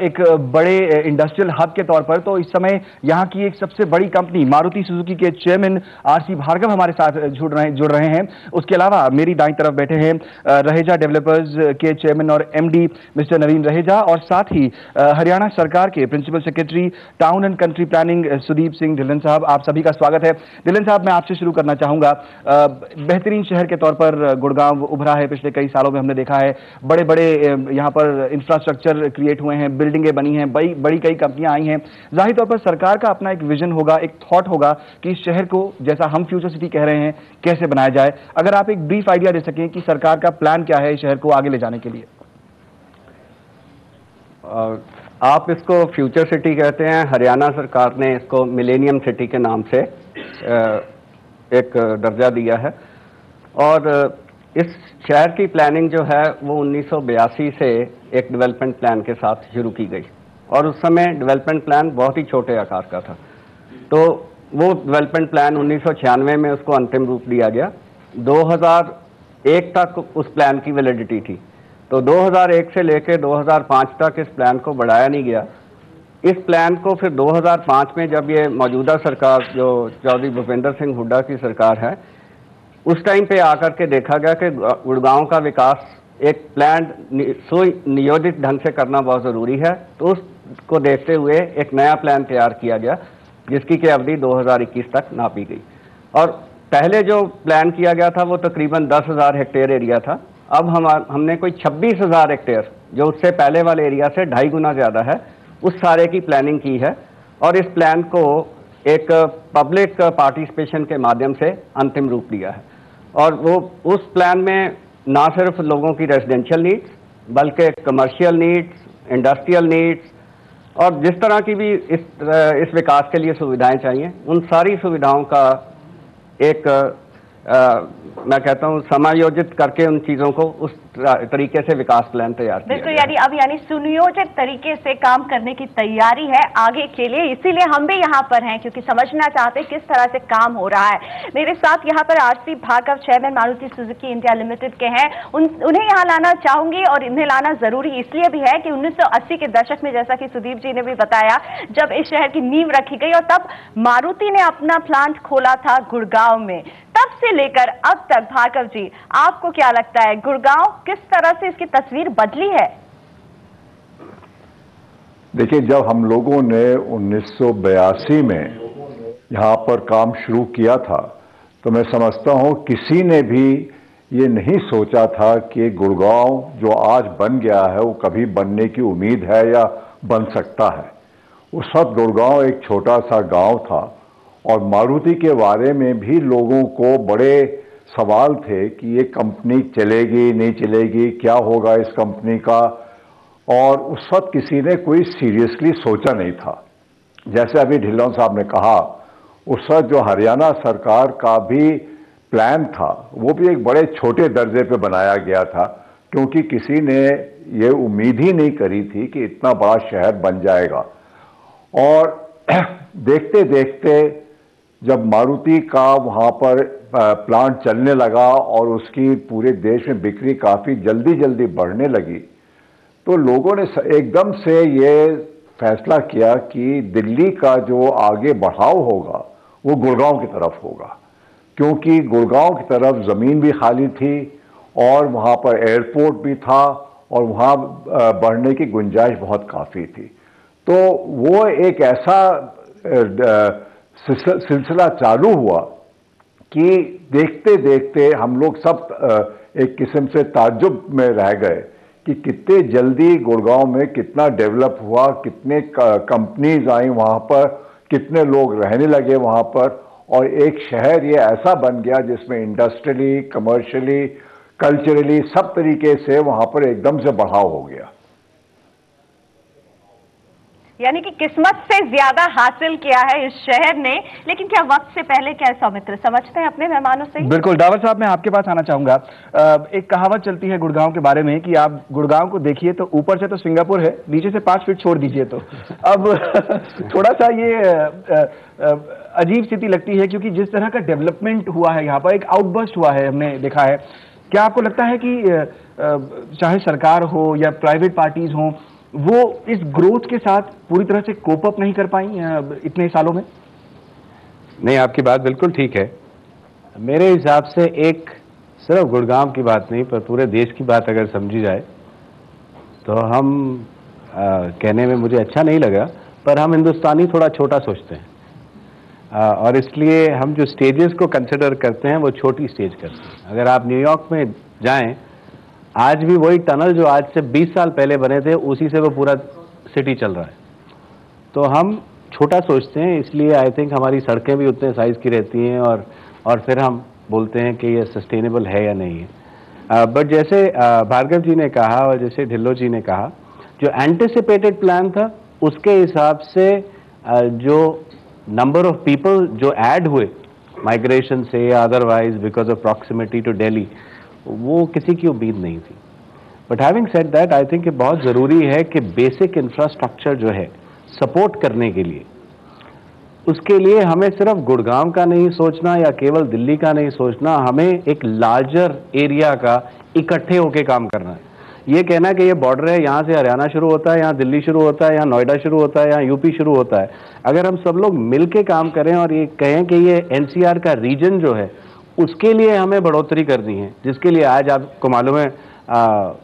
एक बड़े इंडस्ट्रियल हब के तौर पर, तो इस समय यहाँ की एक सबसे बड़ी कंपनी मारुति सुजुकी के चेयरमैन RC भार्गव हमारे साथ जुड़ रहे हैं। उसके अलावा मेरी दाईं तरफ बैठे हैं रहेजा डेवलपर्स के चेयरमैन और MD मिस्टर नवीन रहेजा, और साथ ही हरियाणा सरकार के principal secretary town and country planning Sudeep Singh Dhillon साहब। आप सभी का स्वागत है। ढिल्लन साहब, मैं आपसे शुरू करना चाहूंगा। बेहतरीन शहर के तौर पर गुड़गांव उभरा है, पिछले कई सालों में हमने देखा है बड़े बड़े यहाँ पर इंफ्रास्ट्रक्चर क्रिएट हुए हैं, बिल्डिंगें बनी हैं, बड़ी कई कंपनियां आई हैं। जाहिर तौर पर सरकार का अपना एक विजन होगा, एक थॉट होगा कि इस शहर को, जैसा हम फ्यूचर सिटी कह रहे हैं, कैसे बनाया जाए। अगर आप एक ब्रीफ आइडिया दे सकें कि सरकार का प्लान क्या है इस शहर को आगे ले जाने के लिए। आप इसको फ्यूचर सिटी कहते हैं, हरियाणा सरकार ने इसको मिलेनियम सिटी के नाम से एक दर्जा दिया है। और इस शहर की प्लानिंग जो है वो 1982 से एक डेवलपमेंट प्लान के साथ शुरू की गई, और उस समय डेवलपमेंट प्लान बहुत ही छोटे आकार का था। तो वो डेवलपमेंट प्लान 1996 में उसको अंतिम रूप दिया गया। 2001 तक उस प्लान की वैलिडिटी थी, तो 2001 से लेकर 2005 तक इस प्लान को बढ़ाया नहीं गया। इस प्लान को फिर 2005 में जब ये मौजूदा सरकार जो चौधरी भूपेंद्र सिंह हुड्डा की सरकार है, उस टाइम पे आकर के देखा गया कि गुड़गांव का विकास एक प्लान सुनियोजित ढंग से करना बहुत ज़रूरी है। तो उसको देखते हुए एक नया प्लान तैयार किया गया, जिसकी की अवधि 2021 तक नापी गई। और पहले जो प्लान किया गया था वो तकरीबन 10,000 हेक्टेयर एरिया था। अब हमने कोई 26,000 हेक्टेयर, जो उससे पहले वाले एरिया से 2.5 गुना ज़्यादा है, उस सारे की प्लानिंग की है। और इस प्लान को एक पब्लिक पार्टिसिपेशन के माध्यम से अंतिम रूप दिया है। और वो उस प्लान में ना सिर्फ लोगों की रेजिडेंशियल नीड्स, बल्कि कमर्शियल नीड्स, इंडस्ट्रियल नीड्स, और जिस तरह की भी इस विकास के लिए सुविधाएं चाहिए, उन सारी सुविधाओं का एक मैं कहता हूँ समायोजित करके उन चीजों को उस तरीके से विकास प्लान तैयार किया। बिल्कुल, यानी सुनियोजित तरीके से काम करने की तैयारी है आगे के लिए। इसीलिए हम भी यहाँ पर हैं, क्योंकि समझना चाहते हैं किस तरह से काम हो रहा है। मेरे साथ यहाँ पर RC Bhargava, chairman Maruti Suzuki India limited के हैं। उन्हें यहाँ लाना चाहूंगी, और इन्हें लाना जरूरी इसलिए भी है कि 1980 के दशक में, जैसा कि सुदीप जी ने भी बताया, जब इस शहर की नींव रखी गई और तब मारुति ने अपना प्लांट खोला था गुड़गांव में, तब से लेकर अब तक भार्गव जी, आपको क्या लगता है गुड़गांव किस तरह से इसकी तस्वीर बदली है? देखिए, जब हम लोगों ने 1982 में यहाँ पर काम शुरू किया था, तो मैं समझता हूँ किसी ने भी ये नहीं सोचा था कि गुड़गांव जो आज बन गया है वो कभी बनने की उम्मीद है या बन सकता है। उस वक्त गुड़गांव एक छोटा सा गांव था, और मारुति के बारे में भी लोगों को बड़े सवाल थे कि ये कंपनी चलेगी नहीं चलेगी, क्या होगा इस कंपनी का। और उस वक्त किसी ने कोई सीरियसली सोचा नहीं था। जैसे अभी ढिल्लों साहब ने कहा, उस वक्त जो हरियाणा सरकार का भी प्लान था वो भी एक बड़े छोटे दर्जे पे बनाया गया था, क्योंकि किसी ने ये उम्मीद ही नहीं करी थी कि इतना बड़ा शहर बन जाएगा। और देखते देखते जब मारुति का वहाँ पर प्लांट चलने लगा और उसकी पूरे देश में बिक्री काफ़ी जल्दी जल्दी बढ़ने लगी, तो लोगों ने एकदम से ये फैसला किया कि दिल्ली का जो आगे बढ़ाव होगा वो गुड़गांव की तरफ होगा, क्योंकि गुड़गांव की तरफ ज़मीन भी खाली थी और वहाँ पर एयरपोर्ट भी था और वहाँ बढ़ने की गुंजाइश बहुत काफ़ी थी। तो वो एक ऐसा सिलसिला चालू हुआ कि देखते देखते हम लोग सब एक किस्म से ताज्जुब में रह गए कि कितने जल्दी गुड़गांव में कितना डेवलप हुआ, कितने कंपनीज आई वहाँ पर, कितने लोग रहने लगे वहाँ पर, और एक शहर ये ऐसा बन गया जिसमें इंडस्ट्रियली, कमर्शियली, कल्चरली सब तरीके से वहाँ पर एकदम से बढ़ाव हो गया। यानी कि किस्मत से ज्यादा हासिल किया है इस शहर ने। लेकिन क्या वक्त से पहले क्या सौमित्र समझते हैं अपने मेहमानों से? बिल्कुल डावर साहब, मैं आपके पास आना चाहूंगा। एक कहावत चलती है गुड़गांव के बारे में कि आप गुड़गांव को देखिए तो ऊपर से तो सिंगापुर है, नीचे से 5 फीट छोड़ दीजिए तो। अब थोड़ा सा ये अजीब स्थिति लगती है, क्योंकि जिस तरह का डेवलपमेंट हुआ है यहाँ पर, एक आउटबर्स्ट हुआ है, हमने देखा है। क्या आपको लगता है कि चाहे सरकार हो या प्राइवेट पार्टीज हों, वो इस ग्रोथ के साथ पूरी तरह से कोप अप नहीं कर पाई इतने सालों में? नहीं, आपकी बात बिल्कुल ठीक है। मेरे हिसाब से एक सिर्फ गुड़गांव की बात नहीं पर पूरे देश की बात अगर समझी जाए तो हम कहने में मुझे अच्छा नहीं लगा, पर हम हिंदुस्तानी थोड़ा छोटा सोचते हैं और इसलिए हम जो स्टेजेस को कंसिडर करते हैं वो छोटी स्टेज करते हैं। अगर आप न्यूयॉर्क में जाएं, आज भी वही टनल जो आज से 20 साल पहले बने थे उसी से वो पूरा सिटी चल रहा है। तो हम छोटा सोचते हैं, इसलिए आई थिंक हमारी सड़कें भी उतने साइज़ की रहती हैं और फिर हम बोलते हैं कि ये सस्टेनेबल है या नहीं है। बट जैसे भार्गव जी ने कहा और जैसे ढिल्लो जी ने कहा, जो एंटिसिपेटेड प्लान था उसके हिसाब से जो नंबर ऑफ पीपल जो ऐड हुए माइग्रेशन से या otherwise because of proximity to Delhi, वो किसी की उम्मीद नहीं थी। But having said that, I think बहुत ज़रूरी है कि बेसिक इंफ्रास्ट्रक्चर जो है सपोर्ट करने के लिए, उसके लिए हमें सिर्फ गुड़गांव का नहीं सोचना या केवल दिल्ली का नहीं सोचना, हमें एक लार्जर एरिया का इकट्ठे होकर काम करना है। ये कहना कि ये बॉर्डर है, यहाँ से हरियाणा शुरू होता है, यहाँ दिल्ली शुरू होता है, यहाँ नोएडा शुरू होता है, यहाँ यूपी शुरू होता है, अगर हम सब लोग मिल के काम करें और ये कहें कि ये एनसीआर का रीजन जो है उसके लिए हमें बढ़ोतरी करनी है, जिसके लिए आज आपको मालूम है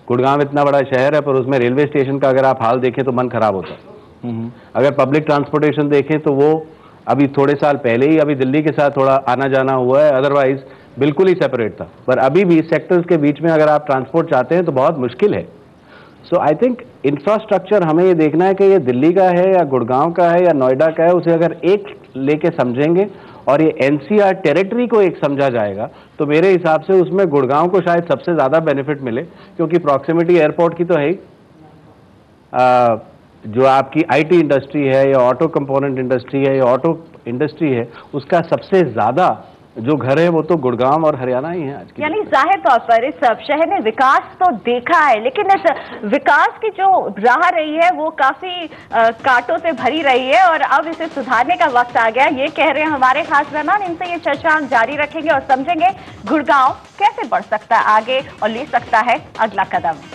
गुड़गांव इतना बड़ा शहर है पर उसमें रेलवे स्टेशन का अगर आप हाल देखें तो मन खराब होता है। अगर पब्लिक ट्रांसपोर्टेशन देखें तो वो अभी थोड़े साल पहले ही अभी दिल्ली के साथ थोड़ा आना जाना हुआ है, अदरवाइज बिल्कुल ही सेपरेट था। पर अभी भी सेक्टर्स के बीच में अगर आप ट्रांसपोर्ट चाहते हैं तो बहुत मुश्किल है। सो आई थिंक इंफ्रास्ट्रक्चर हमें ये देखना है कि ये दिल्ली का है या गुड़गांव का है या नोएडा का है, उसे अगर एक लेके समझेंगे और ये एनसीआर टेरिटरी को एक समझा जाएगा तो मेरे हिसाब से उसमें गुड़गांव को शायद सबसे ज़्यादा बेनिफिट मिले, क्योंकि प्रॉक्सिमिटी एयरपोर्ट की तो है ही, जो आपकी आईटी इंडस्ट्री है या ऑटो कंपोनेंट इंडस्ट्री है या ऑटो इंडस्ट्री है, उसका सबसे ज़्यादा जो घर है वो तो गुड़गांव और हरियाणा ही है आज की। यानी जाहिर तौर पर इस शहर ने विकास तो देखा है, लेकिन इस विकास की जो राह रही है वो काफी कांटों से भरी रही है और अब इसे सुधारने का वक्त आ गया, ये कह रहे हैं हमारे खास मेहमान। इनसे ये चर्चा हम जारी रखेंगे और समझेंगे गुड़गांव कैसे बढ़ सकता है आगे और ले सकता है अगला कदम।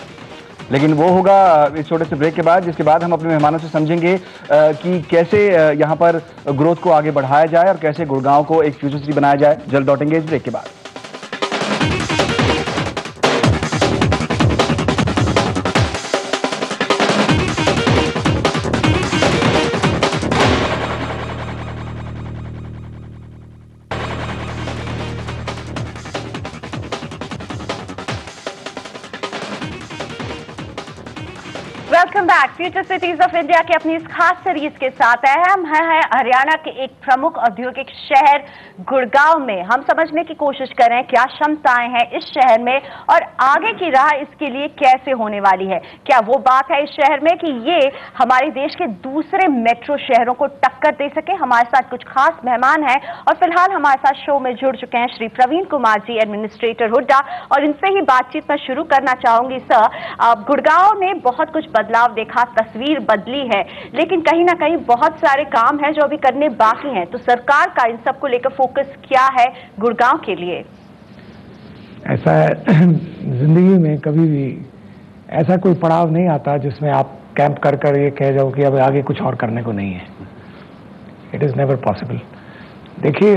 लेकिन वो होगा इस छोटे से ब्रेक के बाद, जिसके बाद हम अपने मेहमानों से समझेंगे कि कैसे यहाँ पर ग्रोथ को आगे बढ़ाया जाए और कैसे गुड़गांव को एक फ्यूचर सिटी बनाया जाए। जल्द लौटेंगे इस ब्रेक के बाद। Welcome back. Back future cities of India के अपनी इस खास सीरीज के साथ हम हैं हरियाणा के एक प्रमुख औद्योगिक शहर गुड़गांव में। हम समझने की कोशिश कर रहे हैं क्या क्षमताएं हैं इस शहर में और आगे की राह इसके लिए कैसे होने वाली है। क्या वो बात है इस शहर में कि ये हमारे देश के दूसरे मेट्रो शहरों को टक्कर दे सके। हमारे साथ कुछ खास मेहमान हैं और फिलहाल हमारे साथ शो में जुड़ चुके हैं श्री प्रवीण कुमार जी, एडमिनिस्ट्रेटर हुड्डा, और इनसे ही बातचीत में शुरू करना चाहूंगी। सर, गुड़गांव ने बहुत कुछ बदलाव देखा, तस्वीर बदली है, लेकिन कहीं ना कहीं बहुत सारे काम हैं जो अभी करने बाकी हैं। तो सरकार का इन सबको लेकर फोकस क्या है गुड़गांव के लिए? ऐसा है, जिंदगी में कभी भी ऐसा कोई पड़ाव नहीं आता जिसमें आप कैंप कर कर ये कह जाओ कि अब आगे कुछ और करने को नहीं है। It is never possible. देखिए,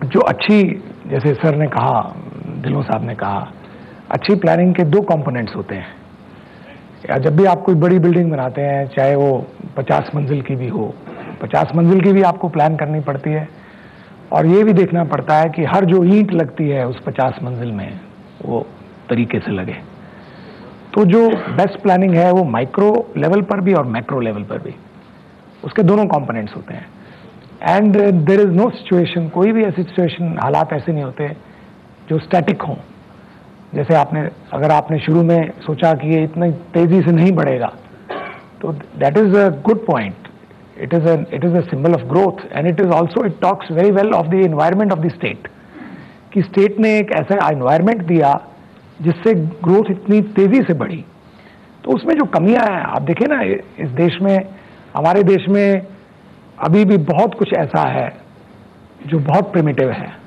जो अच्छी, जैसे सर ने कहा, ढिल्लों साहब ने कहा, अच्छी प्लानिंग के दो कंपोनेंट्स होते हैं। या जब भी आप कोई बड़ी बिल्डिंग बनाते हैं, चाहे वो 50 मंजिल की भी हो, 50 मंजिल की भी आपको प्लान करनी पड़ती है और ये भी देखना पड़ता है कि हर जो ईंट लगती है उस 50 मंजिल में वो तरीके से लगे। तो जो बेस्ट प्लानिंग है वो माइक्रो लेवल पर भी और मैक्रो लेवल पर भी, उसके दोनों कंपोनेंट्स होते हैं। And there is no situation, कोई भी ऐसी सिचुएशन, हालात ऐसे नहीं होते जो स्टैटिक हों। जैसे अगर आपने शुरू में सोचा कि ये इतनी तेजी से नहीं बढ़ेगा, तो that is a good point. It is a symbol of growth and it is also, it talks very well of the environment of the state, कि स्टेट ने एक ऐसा एनवायरमेंट दिया जिससे ग्रोथ इतनी तेजी से बढ़ी। तो उसमें जो कमियां हैं, आप देखें ना, इस देश में, हमारे देश में अभी भी बहुत कुछ ऐसा है जो बहुत प्रिमिटिव है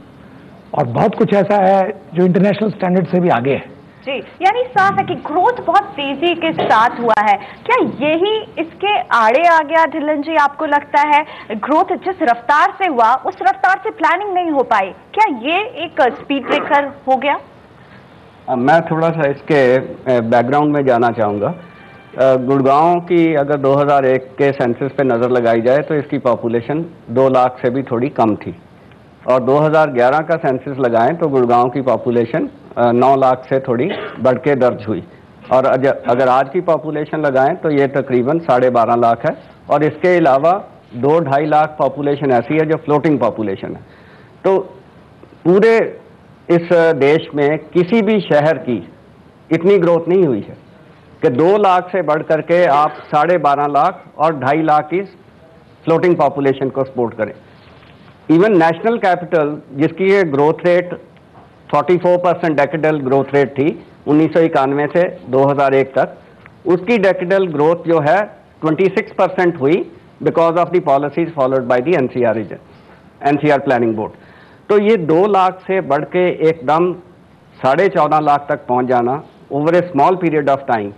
और बहुत कुछ ऐसा है जो इंटरनेशनल स्टैंडर्ड से भी आगे है। जी, यानी साफ है कि ग्रोथ बहुत तेजी के साथ हुआ है। क्या यही इसके आड़े आ गया ढिल्लन जी? आपको लगता है ग्रोथ जिस रफ्तार से हुआ उस रफ्तार से प्लानिंग नहीं हो पाई, क्या ये एक स्पीड ब्रेकर हो गया? मैं थोड़ा सा इसके बैकग्राउंड में जाना चाहूँगा। गुड़गांव की अगर 2001 के सेंसस पे नज़र लगाई जाए तो इसकी पॉपुलेशन 2 लाख से भी थोड़ी कम थी, और 2011 का सेंसस लगाएं तो गुड़गांव की पॉपुलेशन 9 लाख से थोड़ी बढ़ के दर्ज हुई, और अगर आज की पॉपुलेशन लगाएं तो ये तकरीबन 12.5 लाख है। और इसके अलावा 2-2.5 लाख पॉपुलेशन ऐसी है जो फ्लोटिंग पॉपुलेशन है। तो पूरे इस देश में किसी भी शहर की इतनी ग्रोथ नहीं हुई है कि 2 लाख से बढ़ करके आप 12.5 लाख और 2.5 लाख की फ्लोटिंग पॉपुलेशन को सपोर्ट करें। इवन नेशनल कैपिटल, जिसकी ये growth rate 44% decadal growth rate थी 1991 से 2001 तक, उसकी डेकेडल ग्रोथ जो है 26% हुई because of the policies followed by the NCR planning board. तो ये 2 लाख से बढ़ के एकदम 14.5 लाख तक पहुंच जाना over a small period of time.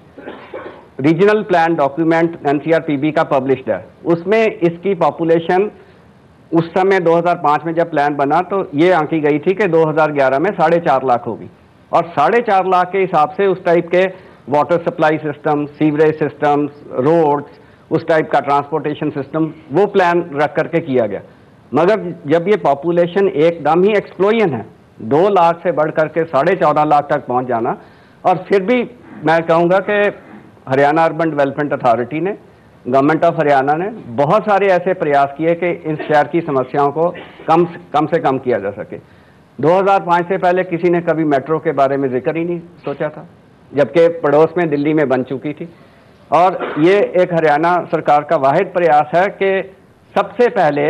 Regional plan document NCRPB का पब्लिश्ड है, उसमें इसकी पॉपुलेशन उस समय 2005 में जब प्लान बना तो ये आंकी गई थी कि 2011 में 4.5 लाख होगी, और 4.5 लाख के हिसाब से उस टाइप के water supply system, sewerage systems, roads, उस टाइप का ट्रांसपोर्टेशन सिस्टम, वो प्लान रख करके किया गया। मगर जब ये पॉपुलेशन एकदम ही एक्सप्लोजन है, 2 लाख से बढ़ करके 14.5 लाख तक पहुंच जाना, और फिर भी मैं कहूँगा कि हरियाणा अर्बन डेवलपमेंट अथॉरिटी ने, गवर्नमेंट ऑफ हरियाणा ने बहुत सारे ऐसे प्रयास किए कि इस शहर की समस्याओं को कम से कम किया जा सके। 2005 से पहले किसी ने कभी मेट्रो के बारे में जिक्र ही नहीं सोचा था, जबकि पड़ोस में दिल्ली में बन चुकी थी। और ये एक हरियाणा सरकार का वाहिद प्रयास है कि सबसे पहले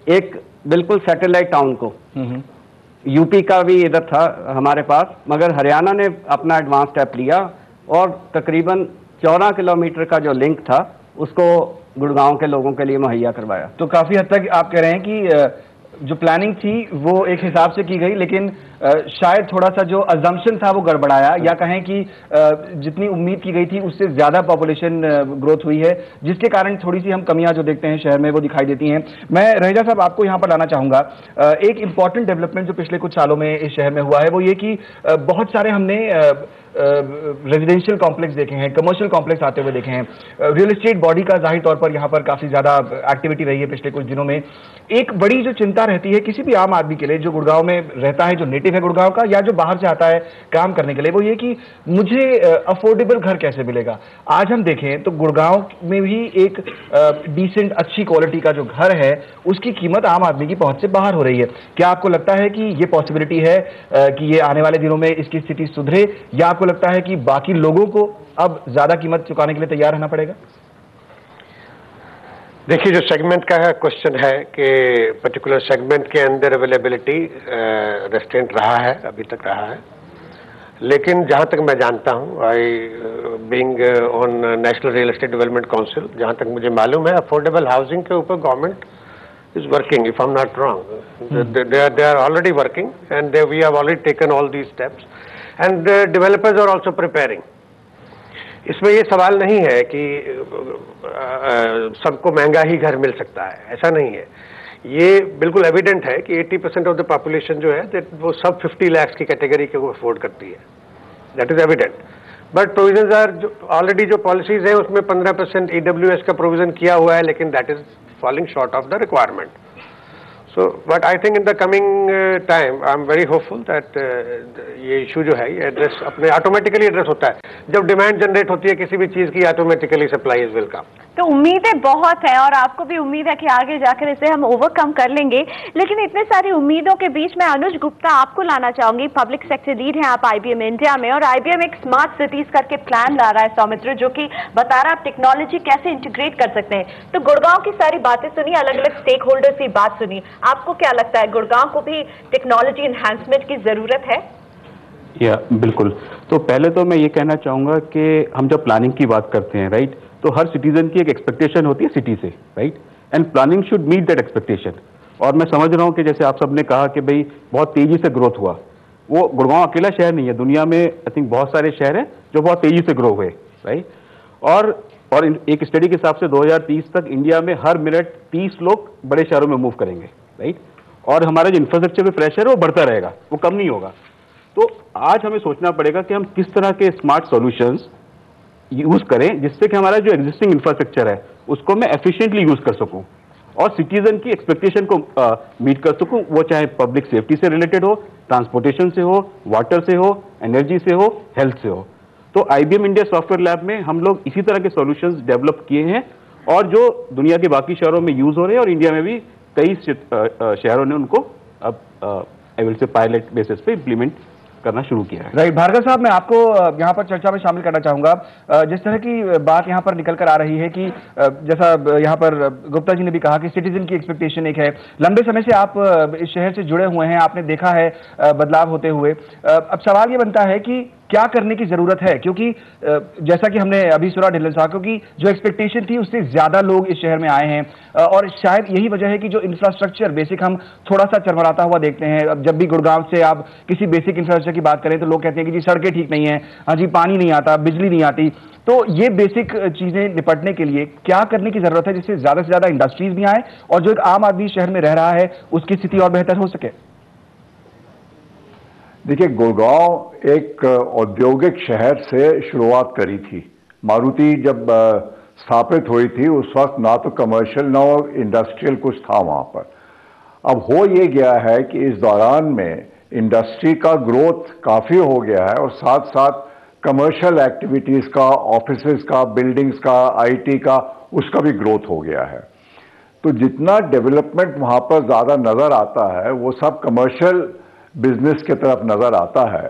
एक बिल्कुल सैटेलाइट टाउन को, यूपी का भी इधर था हमारे पास, मगर हरियाणा ने अपना एडवांस स्टेप लिया और तकरीबन 14 किलोमीटर का जो लिंक था उसको गुड़गांव के लोगों के लिए मुहैया करवाया। तो काफी हद तक आप कह रहे हैं कि जो प्लानिंग थी वो एक हिसाब से की गई, लेकिन शायद थोड़ा सा जो अजम्पशन था वो गड़बड़ाया, या कहें कि जितनी उम्मीद की गई थी उससे ज्यादा पॉपुलेशन ग्रोथ हुई है, जिसके कारण थोड़ी सी हम कमियां जो देखते हैं शहर में वो दिखाई देती हैं। मैं रहेजा साहब आपको यहां पर लाना चाहूंगा। एक इंपॉर्टेंट डेवलपमेंट जो पिछले कुछ सालों में इस शहर में हुआ है वो ये कि बहुत सारे हमने रेजिडेंशियल कॉम्प्लेक्स देखे हैं, कमर्शियल कॉम्प्लेक्स आते हुए देखे हैं, रियल एस्टेट बॉडी का जाहिर तौर पर यहाँ पर काफ़ी ज़्यादा एक्टिविटी रही है पिछले कुछ दिनों में। एक बड़ी जो चिंता रहती है किसी भी आम आदमी के लिए जो गुड़गांव में रहता है, जो नेटिव है गुड़गांव का या जो बाहर से आता है काम करने के लिए, वो ये कि मुझे अफोर्डेबल घर कैसे मिलेगा। आज हम देखें तो गुड़गांव में भी एक डिसेंट अच्छी क्वालिटी का जो घर है उसकी कीमत आम आदमी की पहुंच से बाहर हो रही है। क्या आपको लगता है कि ये पॉसिबिलिटी है कि ये आने वाले दिनों में इसकी स्थिति सुधरे, या आपको लगता है कि बाकी लोगों को अब ज्यादा कीमत चुकाने के लिए तैयार रहना पड़ेगा? देखिए, जो सेगमेंट का क्वेश्चन है कि पर्टिकुलर सेगमेंट के अंदर अवेलेबिलिटी रेस्ट्रेंट रहा है, अभी तक रहा है, लेकिन जहां तक मैं जानता हूं, I being on national real estate development council, जहां तक मुझे मालूम है अफोर्डेबल हाउसिंग के ऊपर government is working, if I'm not wrong. They are already working, and we have already taken all these steps, and developers are also preparing. इसमें ये सवाल नहीं है कि सबको महंगा ही घर मिल सकता है, ऐसा नहीं है। ये बिल्कुल एविडेंट है कि 80% ऑफ द पॉपुलेशन जो है वो सब 50 लाख की कैटेगरी को अफोर्ड करती है, that is evident. But provisions are already जो पॉलिसीज है उसमें 15% EWS का प्रोविजन किया हुआ है, लेकिन that is falling short of the requirement. So, but I think in the coming time, I am very hopeful that ये इशू जो है ये एड्रेस अपने ऑटोमेटिकली एड्रेस होता है। जब डिमांड जनरेट होती है किसी भी चीज की, ऑटोमेटिकली सप्लाईज विल कम। तो उम्मीदें बहुत हैं और आपको भी उम्मीद है कि आगे जाकर इसे हम ओवरकम कर लेंगे। लेकिन इतने सारी उम्मीदों के बीच में अनुज गुप्ता आपको लाना चाहूंगी। पब्लिक सेक्टर लीड हैं आप IBM इंडिया में, और IBM एक स्मार्ट सिटीज करके प्लान ला रहा है सौमित्र, जो कि बता रहा है आप टेक्नोलॉजी कैसे इंटीग्रेट कर सकते हैं। तो गुड़गांव की सारी बातें सुनी, अलग अलग स्टेक होल्डर्स की बात सुनी, आपको क्या लगता है गुड़गांव को भी टेक्नोलॉजी एनहांसमेंट की जरूरत है? या बिल्कुल। तो पहले तो मैं ये कहना चाहूंगा कि हम जब प्लानिंग की बात करते हैं, राइट, तो हर सिटीजन की एक एक्सपेक्टेशन होती है सिटी से, right, and planning should meet that expectation. और मैं समझ रहा हूँ कि जैसे आप सबने कहा कि भाई बहुत तेजी से ग्रोथ हुआ, वो गुड़गांव अकेला शहर नहीं है, दुनिया में आई थिंक बहुत सारे शहर हैं जो बहुत तेजी से ग्रो हुए, राइट। और एक स्टडी के हिसाब से 2030 तक इंडिया में हर मिनट 30 लोग बड़े शहरों में मूव करेंगे, राइट। और हमारा जो इंफ्रास्ट्रक्चर में प्रेशर है वो बढ़ता रहेगा, वो कम नहीं होगा। तो आज हमें सोचना पड़ेगा कि हम किस तरह के स्मार्ट सॉल्यूशंस यूज करें जिससे कि हमारा जो एग्जिस्टिंग इंफ्रास्ट्रक्चर है उसको मैं एफिशिएंटली यूज कर सकूं और सिटीजन की एक्सपेक्टेशन को मीट कर सकूं, वो चाहे पब्लिक सेफ्टी से रिलेटेड हो, ट्रांसपोर्टेशन से हो, वाटर से हो, एनर्जी से हो, हेल्थ से हो। तो IBM इंडिया सॉफ्टवेयर लैब में हम लोग इसी तरह के सॉल्यूशंस डेवलप किए हैं और जो दुनिया के बाकी शहरों में यूज हो रहे हैं और इंडिया में भी कई शहरों ने उनको अब I will say pilot basis पे इम्प्लीमेंट करना शुरू किया है। राइट, भार्गव साहब, मैं आपको यहाँ पर चर्चा में शामिल करना चाहूंगा। जिस तरह की बात यहाँ पर निकल कर आ रही है कि जैसा यहाँ पर गुप्ता जी ने भी कहा कि सिटीजन की एक्सपेक्टेशन एक है, लंबे समय से आप इस शहर से जुड़े हुए हैं, आपने देखा है बदलाव होते हुए। अब सवाल ये बनता है कि क्या करने की जरूरत है, क्योंकि जैसा कि हमने अभी सुना ढिल्लन साहब, क्योंकि जो एक्सपेक्टेशन थी उससे ज्यादा लोग इस शहर में आए हैं और शायद यही वजह है कि जो इंफ्रास्ट्रक्चर बेसिक हम थोड़ा सा चरमराता हुआ देखते हैं। अब जब भी गुड़गांव से आप किसी बेसिक इंफ्रास्ट्रक्चर की बात करें तो लोग कहते हैं कि जी सड़कें ठीक नहीं है, हाँ जी पानी नहीं आता, बिजली नहीं आती। तो ये बेसिक चीजें निपटने के लिए क्या करने की जरूरत है जिससे ज्यादा से ज्यादा इंडस्ट्रीज भी आए और जो एक आम आदमी शहर में रह रहा है उसकी स्थिति और बेहतर हो सके? देखिए, गुड़गांव एक औद्योगिक शहर से शुरुआत करी थी। मारुति जब स्थापित हुई थी उस वक्त ना तो कमर्शियल ना इंडस्ट्रियल कुछ था वहां पर। अब हो ये गया है कि इस दौरान में इंडस्ट्री का ग्रोथ काफी हो गया है और साथ साथ कमर्शियल एक्टिविटीज का, ऑफिसेज का, बिल्डिंग्स का, IT का, उसका भी ग्रोथ हो गया है। तो जितना डेवलपमेंट वहां पर ज्यादा नजर आता है वो सब कमर्शियल बिजनेस की तरफ नजर आता है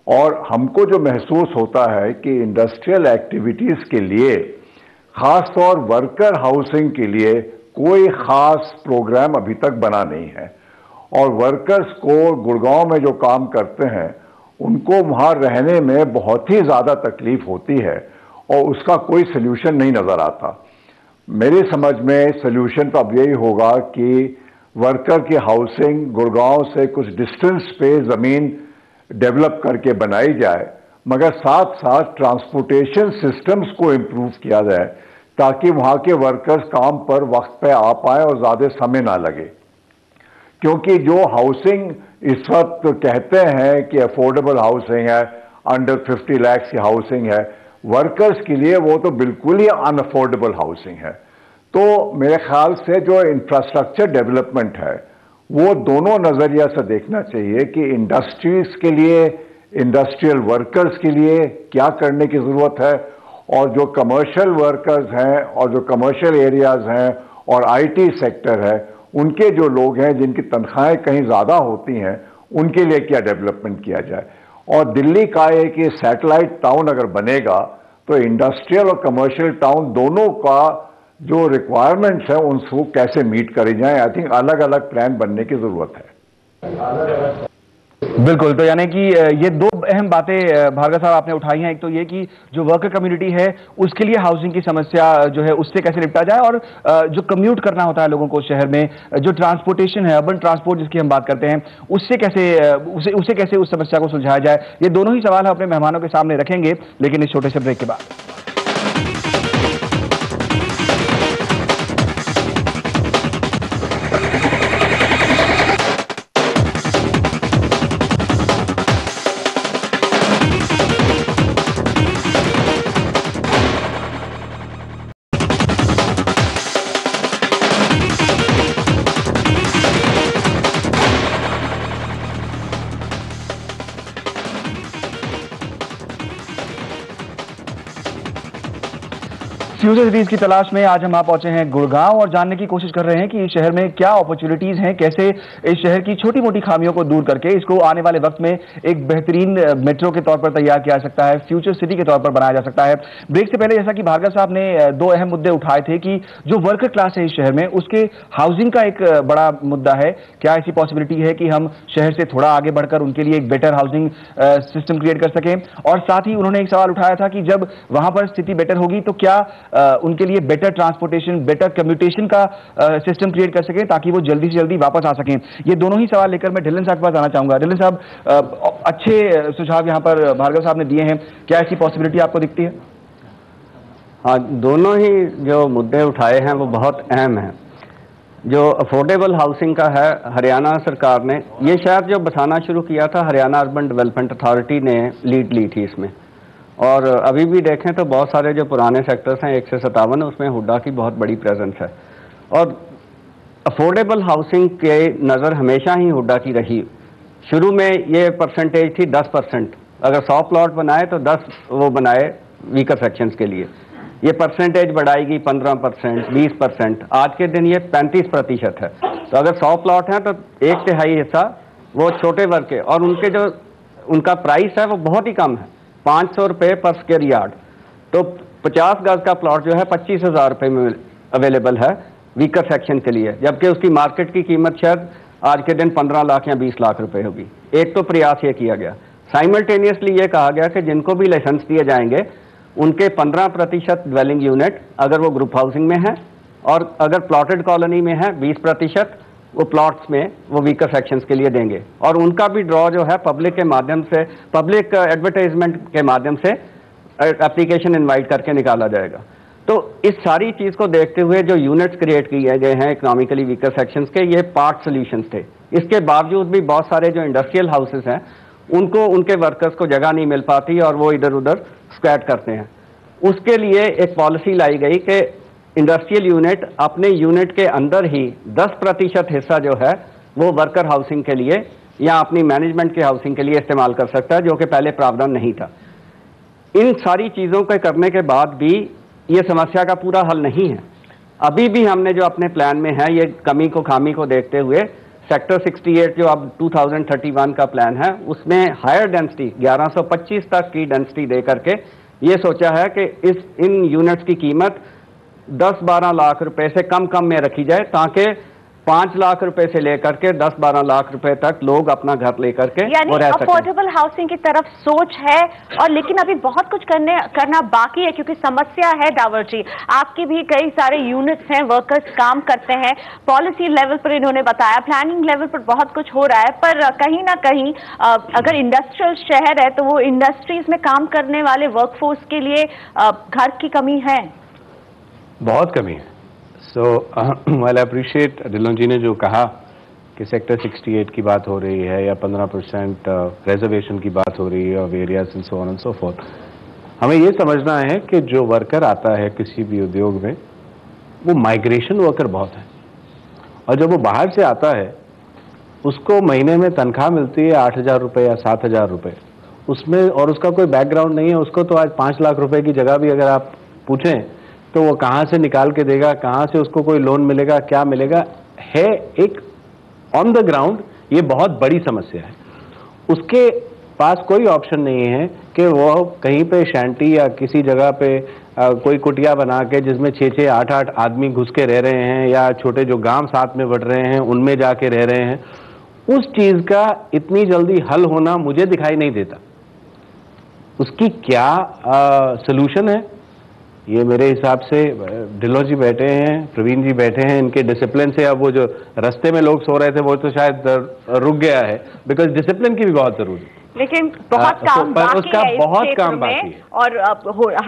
और हमको जो महसूस होता है कि इंडस्ट्रियल एक्टिविटीज के लिए खास तौर वर्कर हाउसिंग के लिए कोई खास प्रोग्राम अभी तक बना नहीं है और वर्कर्स को गुड़गांव में जो काम करते हैं उनको वहां रहने में बहुत ही ज्यादा तकलीफ होती है और उसका कोई सल्यूशन नहीं नजर आता। मेरी समझ में सल्यूशन तो अब यही होगा कि वर्कर की हाउसिंग गुड़गांव से कुछ डिस्टेंस पे जमीन डेवलप करके बनाई जाए, मगर साथ साथ ट्रांसपोर्टेशन सिस्टम्स को इम्प्रूव किया जाए ताकि वहां के वर्कर्स काम पर वक्त पे आ पाए और ज्यादा समय ना लगे। क्योंकि जो हाउसिंग इस वक्त कहते हैं कि अफोर्डेबल हाउसिंग है, अंडर 50 लाख की हाउसिंग है, वर्कर्स के लिए वो तो बिल्कुल ही अनअफोर्डेबल हाउसिंग है। तो मेरे ख्याल से जो इंफ्रास्ट्रक्चर डेवलपमेंट है वो दोनों नजरिया से देखना चाहिए कि इंडस्ट्रीज के लिए, इंडस्ट्रियल वर्कर्स के लिए क्या करने की जरूरत है, और जो कमर्शियल वर्कर्स हैं और जो कमर्शियल एरियाज हैं और आईटी सेक्टर है, उनके जो लोग हैं जिनकी तनख्वाहें कहीं ज्यादा होती हैं, उनके लिए क्या डेवलपमेंट किया जाए। और दिल्ली का एक ये सैटेलाइट टाउन अगर बनेगा तो इंडस्ट्रियल और कमर्शियल टाउन दोनों का जो रिक्वायरमेंट्स है उनको कैसे मीट करी जाए, आई थिंक अलग अलग प्लान बनने की जरूरत है। बिल्कुल, तो यानी कि ये दो अहम बातें भार्गव साहब आपने उठाई हैं। एक तो ये कि जो वर्कर कम्युनिटी है उसके लिए हाउसिंग की समस्या जो है उससे कैसे निपटा जाए, और जो कम्यूट करना होता है लोगों को शहर में, जो ट्रांसपोर्टेशन है, अर्बन ट्रांसपोर्ट जिसकी हम बात करते हैं, उससे कैसे उसे कैसे उस समस्या को सुलझाया जाए। ये दोनों ही सवाल हम अपने मेहमानों के सामने रखेंगे, लेकिन इस छोटे से ब्रेक के बाद। फ्यूचर सिटीज की तलाश में आज हम पहुंचे हैं गुड़गांव और जानने की कोशिश कर रहे हैं कि इस शहर में क्या अपॉर्चुनिटीज हैं, कैसे इस शहर की छोटी मोटी खामियों को दूर करके इसको आने वाले वक्त में एक बेहतरीन मेट्रो के तौर पर तैयार किया जा सकता है, फ्यूचर सिटी के तौर पर बनाया जा सकता है। ब्रेक से पहले जैसा कि भार्गव साहब ने दो अहम मुद्दे उठाए थे कि जो वर्कर क्लास है इस शहर में उसके हाउसिंग का एक बड़ा मुद्दा है। क्या ऐसी पॉसिबिलिटी है कि हम शहर से थोड़ा आगे बढ़कर उनके लिए एक बेटर हाउसिंग सिस्टम क्रिएट कर सकें, और साथ ही उन्होंने एक सवाल उठाया था कि जब वहां पर स्थिति बेटर होगी तो क्या उनके लिए बेटर ट्रांसपोर्टेशन, बेटर कम्यूटेशन का सिस्टम क्रिएट कर सकें ताकि वो जल्दी से जल्दी वापस आ सकें। ये दोनों ही सवाल लेकर मैं ढिल्लन साहब के पास आना चाहूंगा। ढिल्लन साहब, अच्छे सुझाव यहां पर भार्गव साहब ने दिए हैं, क्या ऐसी पॉसिबिलिटी आपको दिखती है? हाँ, दोनों ही जो मुद्दे उठाए हैं वो बहुत अहम हैं। जो अफोर्डेबल हाउसिंग का है, हरियाणा सरकार ने ये शहर जो बसाना शुरू किया था, हरियाणा अर्बन डेवलपमेंट अथॉरिटी ने लीड ली थी इसमें, और अभी भी देखें तो बहुत सारे जो पुराने सेक्टर्स हैं 1 से 57 उसमें हुड्डा की बहुत बड़ी प्रेजेंस है। और अफोर्डेबल हाउसिंग के नज़र हमेशा ही हुड्डा की रही। शुरू में ये परसेंटेज थी 10%, अगर 100 प्लॉट बनाए तो 10 वो बनाए वीकर सेक्शंस के लिए। ये परसेंटेज बढ़ाएगी 15%, 20%, आज के दिन ये 35% है। तो अगर 100 प्लॉट हैं तो 1/3 हिस्सा वो छोटे वर्ग के, और उनके जो उनका प्राइस है वो बहुत ही कम है, 500 रुपये पर स्क्वायर यार्ड। तो 50 गज का प्लॉट जो है 25,000 रुपये में अवेलेबल है वीकर सेक्शन के लिए, जबकि उसकी मार्केट की कीमत शायद आज के दिन 15 लाख या 20 लाख रुपए होगी। एक तो प्रयास ये किया गया। साइमल्टेनियसली ये कहा गया कि जिनको भी लाइसेंस दिए जाएंगे उनके 15% ड्वेलिंग यूनिट अगर वो ग्रुप हाउसिंग में है, और अगर प्लॉटेड कॉलोनी में है 20% वो प्लॉट्स में वो वीकर सेक्शंस के लिए देंगे। और उनका भी ड्रॉ जो है पब्लिक के माध्यम से, पब्लिक एडवर्टाइजमेंट के माध्यम से एप्लीकेशन इनवाइट करके निकाला जाएगा। तो इस सारी चीज़ को देखते हुए जो यूनिट्स क्रिएट किए गए हैं इकोनॉमिकली वीकर सेक्शंस के, ये पार्ट सोल्यूशंस थे। इसके बावजूद भी बहुत सारे जो इंडस्ट्रियल हाउसेस हैं उनको उनके वर्कर्स को जगह नहीं मिल पाती और वो इधर उधर स्क्वैट करते हैं। उसके लिए एक पॉलिसी लाई गई कि इंडस्ट्रियल यूनिट अपने यूनिट के अंदर ही 10% हिस्सा जो है वो वर्कर हाउसिंग के लिए या अपनी मैनेजमेंट के हाउसिंग के लिए इस्तेमाल कर सकता है, जो कि पहले प्रावधान नहीं था। इन सारी चीज़ों के करने के बाद भी ये समस्या का पूरा हल नहीं है। अभी भी हमने जो अपने प्लान में है, ये कमी को खामी को देखते हुए सेक्टर 68 जो अब 2031 का प्लान है उसमें हायर डेंसिटी 1125 तक की डेंसिटी दे करके ये सोचा है कि इन यूनिट्स की कीमत 10-12 लाख रुपए से कम में रखी जाए, ताकि 5 लाख रुपए से लेकर के 10-12 लाख रुपए तक लोग अपना घर लेकर के यानी अफोर्डेबल हाउसिंग की तरफ सोच है, और लेकिन अभी बहुत कुछ करना बाकी है, क्योंकि समस्या है डावर जी, आपकी भी कई सारे यूनिट्स हैं, वर्कर्स काम करते हैं, पॉलिसी लेवल पर इन्होंने बताया, प्लानिंग लेवल पर बहुत कुछ हो रहा है, पर कहीं ना कहीं अगर इंडस्ट्रियल शहर है तो वो इंडस्ट्रीज में काम करने वाले वर्कफोर्स के लिए घर की कमी है, बहुत कमी है। सो वेल अप्रिशिएट ढिल्लों जी ने जो कहा कि कि सेक्टर 68 की बात हो रही है या 15% रिजर्वेशन की बात हो रही है of areas and so on and so fourth, हमें ये समझना है कि जो वर्कर आता है किसी भी उद्योग में वो माइग्रेशन वर्कर बहुत है, और जब वो बाहर से आता है उसको महीने में तनख्वाह मिलती है 8,000 रुपये या 7,000 रुपये, उसमें और उसका कोई बैकग्राउंड नहीं है, उसको तो आज 5 लाख रुपए की जगह भी अगर आप पूछें तो वो कहाँ से निकाल के देगा, कहाँ से उसको कोई लोन मिलेगा, क्या मिलेगा, है एक ऑन द ग्राउंड ये बहुत बड़ी समस्या है। उसके पास कोई ऑप्शन नहीं है कि वो कहीं पे शैंटी या किसी जगह पे कोई कुटिया बना के जिसमें 6-6, 8-8 आदमी घुस के रह रहे हैं या छोटे जो गांव साथ में बढ़ रहे हैं उनमें जाके रह रहे हैं, उस चीज का इतनी जल्दी हल होना मुझे दिखाई नहीं देता। उसकी क्या सलूशन है, ये मेरे हिसाब से ढिल्लों जी बैठे हैं, प्रवीण जी बैठे हैं, इनके डिसिप्लिन से अब वो जो रास्ते में लोग सो रहे थे वो तो शायद रुक गया है, बिकॉज डिसिप्लिन की भी बहुत जरूरी है। लेकिन बहुत काम बाकी है इस बहुत क्षेत्र काम में बाकी है और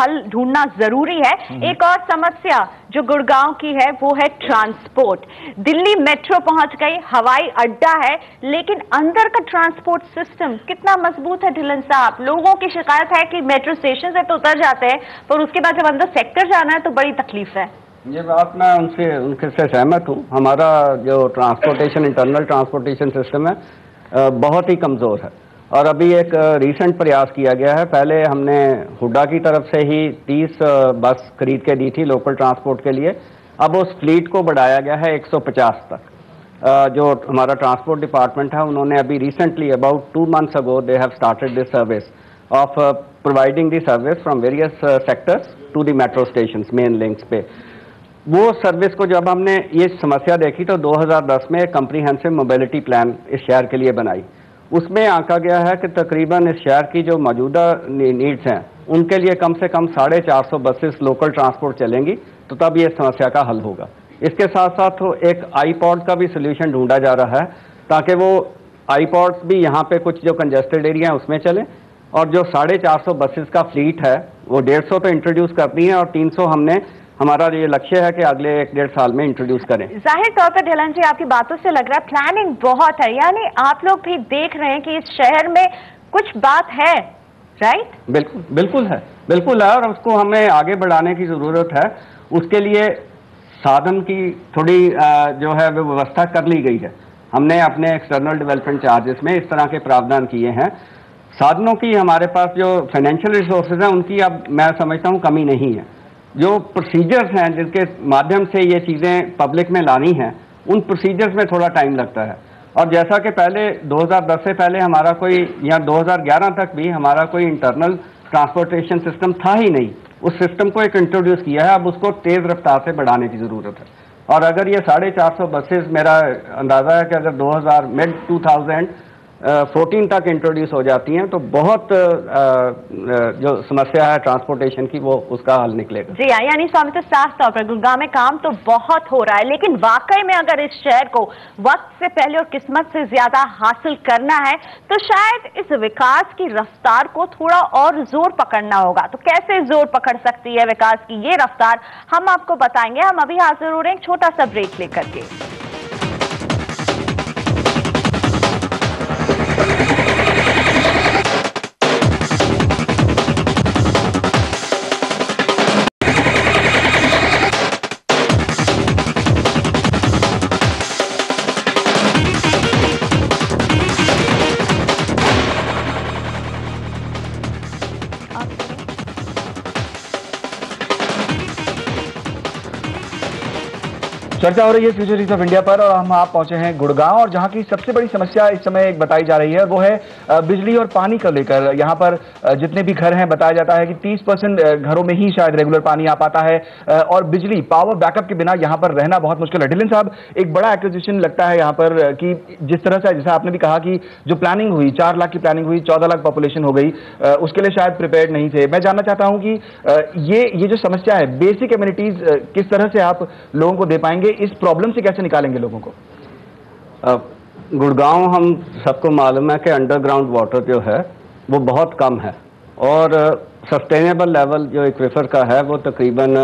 हल ढूंढना जरूरी है। एक और समस्या जो गुड़गांव की है वो है ट्रांसपोर्ट। दिल्ली मेट्रो पहुंच गई, हवाई अड्डा है, लेकिन अंदर का ट्रांसपोर्ट सिस्टम कितना मजबूत है ढिल्लन साहब? लोगों की शिकायत है कि मेट्रो स्टेशन से तो उतर जाते हैं पर उसके बाद जब अंदर सेक्टर जाना है तो बड़ी तकलीफ है। ये बात मैं उनसे सहमत हूँ। हमारा जो ट्रांसपोर्टेशन, इंटरनल ट्रांसपोर्टेशन सिस्टम है बहुत ही कमज़ोर है, और अभी एक रीसेंट प्रयास किया गया है। पहले हमने हुड्डा की तरफ से ही 30 बस खरीद के दी थी लोकल ट्रांसपोर्ट के लिए, अब उस फ्लीट को बढ़ाया गया है 150 तक। जो हमारा ट्रांसपोर्ट डिपार्टमेंट है उन्होंने अभी recently about 2 months ago they have started this service of providing the service from various sectors to the metro stations main links पे। वो सर्विस को जब हमने ये समस्या देखी तो 2010 में एक कम्प्रीहेंसिव मोबिलिटी प्लान इस शहर के लिए बनाई। उसमें आंका गया है कि तकरीबन इस शहर की जो मौजूदा नीड्स हैं उनके लिए कम से कम 450 बसेस लोकल ट्रांसपोर्ट चलेंगी, तो तब ये समस्या का हल होगा। इसके साथ साथ एक आईपॉड का भी सोल्यूशन ढूंढा जा रहा है ताकि वो आईपॉड्स भी यहाँ पे कुछ जो कंजेस्टेड एरिया है उसमें चलें, और जो 450 बसेस का फ्लीट है वो 150 तो इंट्रोड्यूस करनी है और 300 हमने हमारा ये लक्ष्य है कि अगले 1-1.5 साल में इंट्रोड्यूस करें। जाहिर तौर पर ढिल्लन जी आपकी बातों से लग रहा है प्लानिंग बहुत है, यानी आप लोग भी देख रहे हैं कि इस शहर में कुछ बात है, राइट? बिल्कुल है और उसको हमें आगे बढ़ाने की जरूरत है। उसके लिए साधन की थोड़ी जो है व्यवस्था कर ली गई है। हमने अपने एक्सटर्नल डेवलपमेंट चार्जेस में इस तरह के प्रावधान किए हैं। साधनों की हमारे पास जो फाइनेंशियल रिसोर्सेज हैं उनकी अब मैं समझता हूँ कमी नहीं है। जो प्रोसीजर्स हैं जिनके माध्यम से ये चीज़ें पब्लिक में लानी हैं उन प्रोसीजर्स में थोड़ा टाइम लगता है, और जैसा कि पहले 2010 से पहले हमारा कोई या 2011 तक भी हमारा कोई इंटरनल ट्रांसपोर्टेशन सिस्टम था ही नहीं। उस सिस्टम को एक इंट्रोड्यूस किया है, अब उसको तेज़ रफ्तार से बढ़ाने की ज़रूरत है। और अगर ये 450 बसेस, मेरा अंदाज़ा है कि अगर 2014 तक इंट्रोड्यूस हो जाती हैं तो बहुत जो समस्या है ट्रांसपोर्टेशन की वो उसका हल निकलेगा। जी हाँ, यानी स्वामित्व साफ तौर पर गुड़गांव में काम तो बहुत हो रहा है, लेकिन वाकई में अगर इस शहर को वक्त से पहले और किस्मत से ज्यादा हासिल करना है तो शायद इस विकास की रफ्तार को थोड़ा और जोर पकड़ना होगा। तो कैसे जोर पकड़ सकती है विकास की ये रफ्तार, हम आपको बताएंगे। हम अभी हाजिर हो रहे हैं एक छोटा सा ब्रेक लेकर के। चर्चा हो रही है फ्यूचर सिटीज ऑफ इंडिया पर और हम आप पहुंचे हैं गुड़गांव, और जहां की सबसे बड़ी समस्या इस समय एक बताई जा रही है वो है बिजली और पानी को लेकर। यहां पर जितने भी घर हैं बताया जाता है कि 30% घरों में ही शायद रेगुलर पानी आ पाता है, और बिजली पावर बैकअप के बिना यहां पर रहना बहुत मुश्किल है। ढिल्लन साहब, एक बड़ा एक्विजिशन लगता है यहां पर कि जिस तरह से, जैसा आपने भी कहा कि जो प्लानिंग हुई 4 लाख की प्लानिंग हुई, 14 लाख पॉपुलेशन हो गई, उसके लिए शायद प्रिपेयर्ड नहीं थे। मैं जानना चाहता हूं कि ये जो समस्या है, बेसिक एमिनिटीज किस तरह से आप लोगों को दे पाएंगे, इस प्रॉब्लम से कैसे निकालेंगे लोगों को? गुड़गांव हम सबको मालूम है कि अंडरग्राउंड वाटर जो है वो बहुत कम है, और सस्टेनेबल लेवल जो एक्विफर का है वो तकरीबन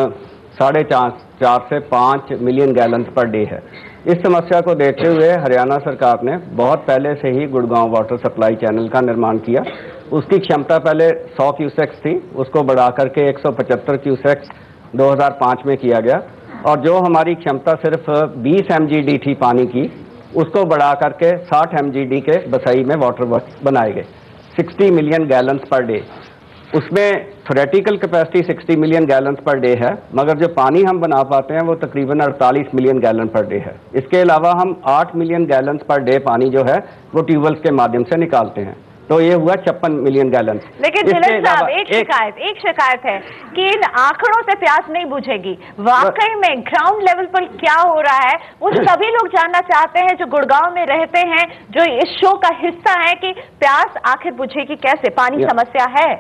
4.5 से 5 मिलियन गैलन पर डे है। इस समस्या को देखते हुए हरियाणा सरकार ने बहुत पहले से ही गुड़गांव वाटर सप्लाई चैनल का निर्माण किया। उसकी क्षमता पहले 100 क्यूसेक्स थी, उसको बढ़ा करके 175 क्यूसेक्स 2005 में किया गया, और जो हमारी क्षमता सिर्फ 20 MGD थी पानी की, उसको बढ़ा करके 60 MGD के बसई में वाटर वर्क्स बनाए गए, 60 मिलियन गैलन्स पर डे। उसमें theoretical capacity 60 million gallons per day है, मगर जो पानी हम बना पाते हैं वो तकरीबन 48 मिलियन गैलन पर डे है। इसके अलावा हम 8 मिलियन गैलन्स पर डे पानी जो है वो ट्यूबवेल्स के माध्यम से निकालते हैं, तो ये हुआ 56 मिलियन गैलन। लेकिन जिलन साहब एक शिकायत है कि इन आंकड़ों से प्यास नहीं बुझेगी। वाकई में ग्राउंड लेवल पर क्या हो रहा है वो सभी लोग जानना चाहते हैं जो गुड़गांव में रहते हैं, जो इस शो का हिस्सा है, कि प्यास आखिर बुझेगी कैसे, पानी समस्या है।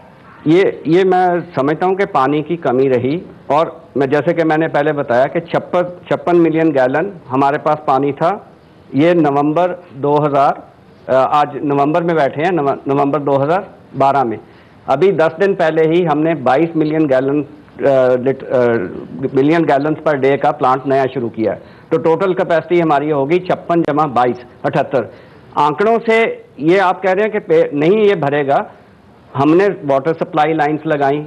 ये मैं समझता हूं कि पानी की कमी रही, और मैं जैसे कि मैंने पहले बताया कि 56 मिलियन गैलन हमारे पास पानी था। ये नवंबर 2000, आज नवंबर में बैठे हैं, नवंबर 2012 में, अभी 10 दिन पहले ही हमने 22 मिलियन गैलन पर डे का प्लांट नया शुरू किया है। तो टोटल कैपेसिटी हमारी होगी 56 जमा 22 78। आंकड़ों से ये आप कह रहे हैं कि नहीं ये भरेगा। हमने वाटर सप्लाई लाइंस लगाई,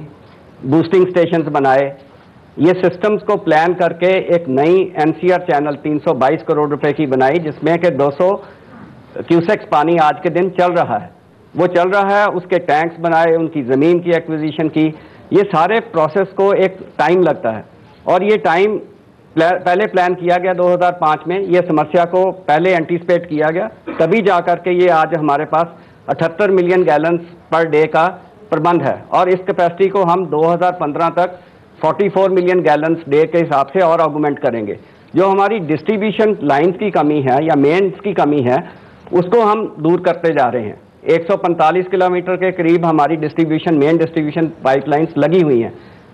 बूस्टिंग स्टेशंस बनाए, ये सिस्टम्स को प्लान करके एक नई NCR चैनल 322 करोड़ रुपए की बनाई, जिसमें कि 200 क्यूसेक्स पानी आज के दिन चल रहा है, वो चल रहा है। उसके टैंक्स बनाए, उनकी ज़मीन की एक्विजिशन की, ये सारे प्रोसेस को एक टाइम लगता है, और ये टाइम पहले प्लान किया गया 2005 में। ये समस्या को पहले एंटीसिपेट किया गया, तभी जा करके ये आज हमारे पास 78 मिलियन गैलन पर डे का प्रबंध है, और इस कैपेसिटी को हम 2015 तक 44 मिलियन गैलन डे के हिसाब से और ऑगमेंट करेंगे। जो हमारी डिस्ट्रीब्यूशन लाइंस की कमी है या मेन्स की कमी है, उसको हम दूर करते जा रहे हैं। 145 किलोमीटर के करीब हमारी मेन डिस्ट्रीब्यूशन पाइपलाइंस लगी हुई हैं।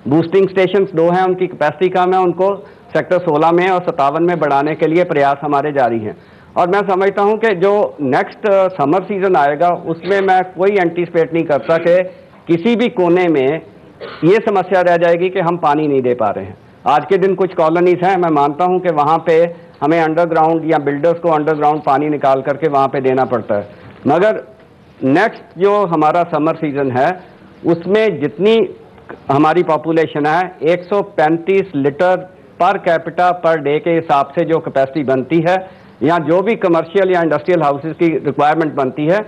बूस्टिंग स्टेशन 2 हैं, उनकी कैपेसिटी कम है, उनको सेक्टर 16 में और 57 में बढ़ाने के लिए प्रयास हमारे जारी हैं। और मैं समझता हूं कि जो नेक्स्ट समर सीजन आएगा उसमें मैं कोई एंटीसिपेट नहीं करता कि किसी भी कोने में ये समस्या रह जाएगी कि हम पानी नहीं दे पा रहे हैं। आज के दिन कुछ कॉलोनीज हैं, मैं मानता हूं कि वहां पे हमें अंडरग्राउंड या बिल्डर्स को अंडरग्राउंड पानी निकाल करके वहां पे देना पड़ता है, मगर नेक्स्ट जो हमारा समर सीजन है उसमें जितनी हमारी पॉपुलेशन है 135 litre per capita per day के हिसाब से जो कैपेसिटी बनती है, या जो भी कमर्शियल या इंडस्ट्रियल हाउसेस की रिक्वायरमेंट बनती है,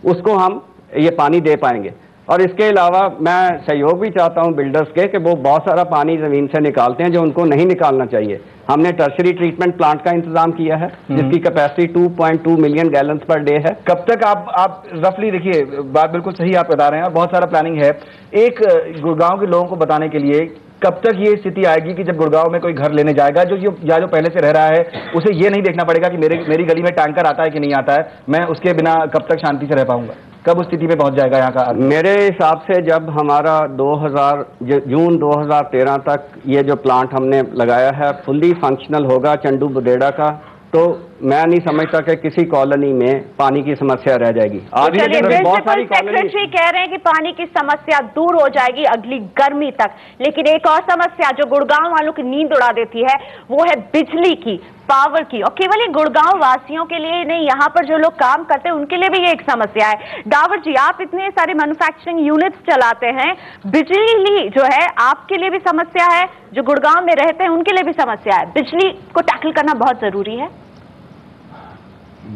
उसको हम ये पानी दे पाएंगे। और इसके अलावा मैं सहयोग भी चाहता हूं बिल्डर्स के कि वो बहुत सारा पानी ज़मीन से निकालते हैं जो उनको नहीं निकालना चाहिए। हमने टर्शरी ट्रीटमेंट प्लांट का इंतजाम किया है जिसकी capacity 2.2 million gallon per day है। कब तक आप रफली देखिए, बात बिल्कुल सही आप बता रहे हैं और बहुत सारा प्लानिंग है। एक गुड़गांव के लोगों को बताने के लिए, कब तक ये स्थिति आएगी कि जब गुड़गांव में कोई घर लेने जाएगा जो पहले से रह रहा है, उसे ये नहीं देखना पड़ेगा कि मेरी गली में टैंकर आता है कि नहीं आता है, मैं उसके बिना कब तक शांति से रह पाऊंगा? कब उस स्थिति पे पहुंच जाएगा यहाँ का? मेरे हिसाब से जब हमारा जून 2013 तक ये जो प्लांट हमने लगाया है फुल्ली फंक्शनल होगा चंडू बुदेड़ा का, तो मैं नहीं समझता कि किसी कॉलोनी में पानी की समस्या रह जाएगी। आज बहुत सारी सेक्रेटरी कह रहे हैं कि पानी की समस्या दूर हो जाएगी अगली गर्मी तक, लेकिन एक और समस्या जो गुड़गांव वालों की नींद उड़ा देती है वो है बिजली की, पावर की। और केवल ये गुड़गांव वासियों के लिए नहीं, यहाँ पर जो लोग काम करते हैं उनके लिए भी ये एक समस्या है। डावर जी, आप इतने सारे मैन्युफैक्चरिंग यूनिट्स चलाते हैं, बिजली जो है आपके लिए भी समस्या है, जो गुड़गांव में रहते हैं उनके लिए भी समस्या है। बिजली को टैकल करना बहुत जरूरी है।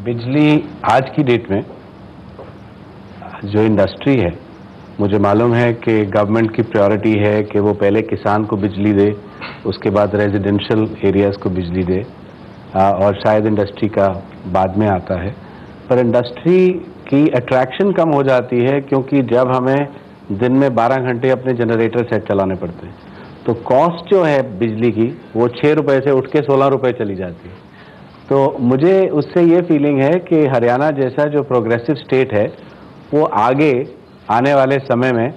बिजली आज की डेट में जो इंडस्ट्री है, मुझे मालूम है कि गवर्नमेंट की प्रायोरिटी है कि वो पहले किसान को बिजली दे, उसके बाद रेजिडेंशियल एरियाज को बिजली दे, और शायद इंडस्ट्री का बाद में आता है। पर इंडस्ट्री की अट्रैक्शन कम हो जाती है क्योंकि जब हमें दिन में 12 घंटे अपने जनरेटर सेट चलाने पड़ते हैं तो कॉस्ट जो है बिजली की वो 6 रुपये से उठ के 16 रुपये चली जाती है। तो मुझे उससे ये फीलिंग है कि हरियाणा जैसा जो प्रोग्रेसिव स्टेट है वो आगे आने वाले समय में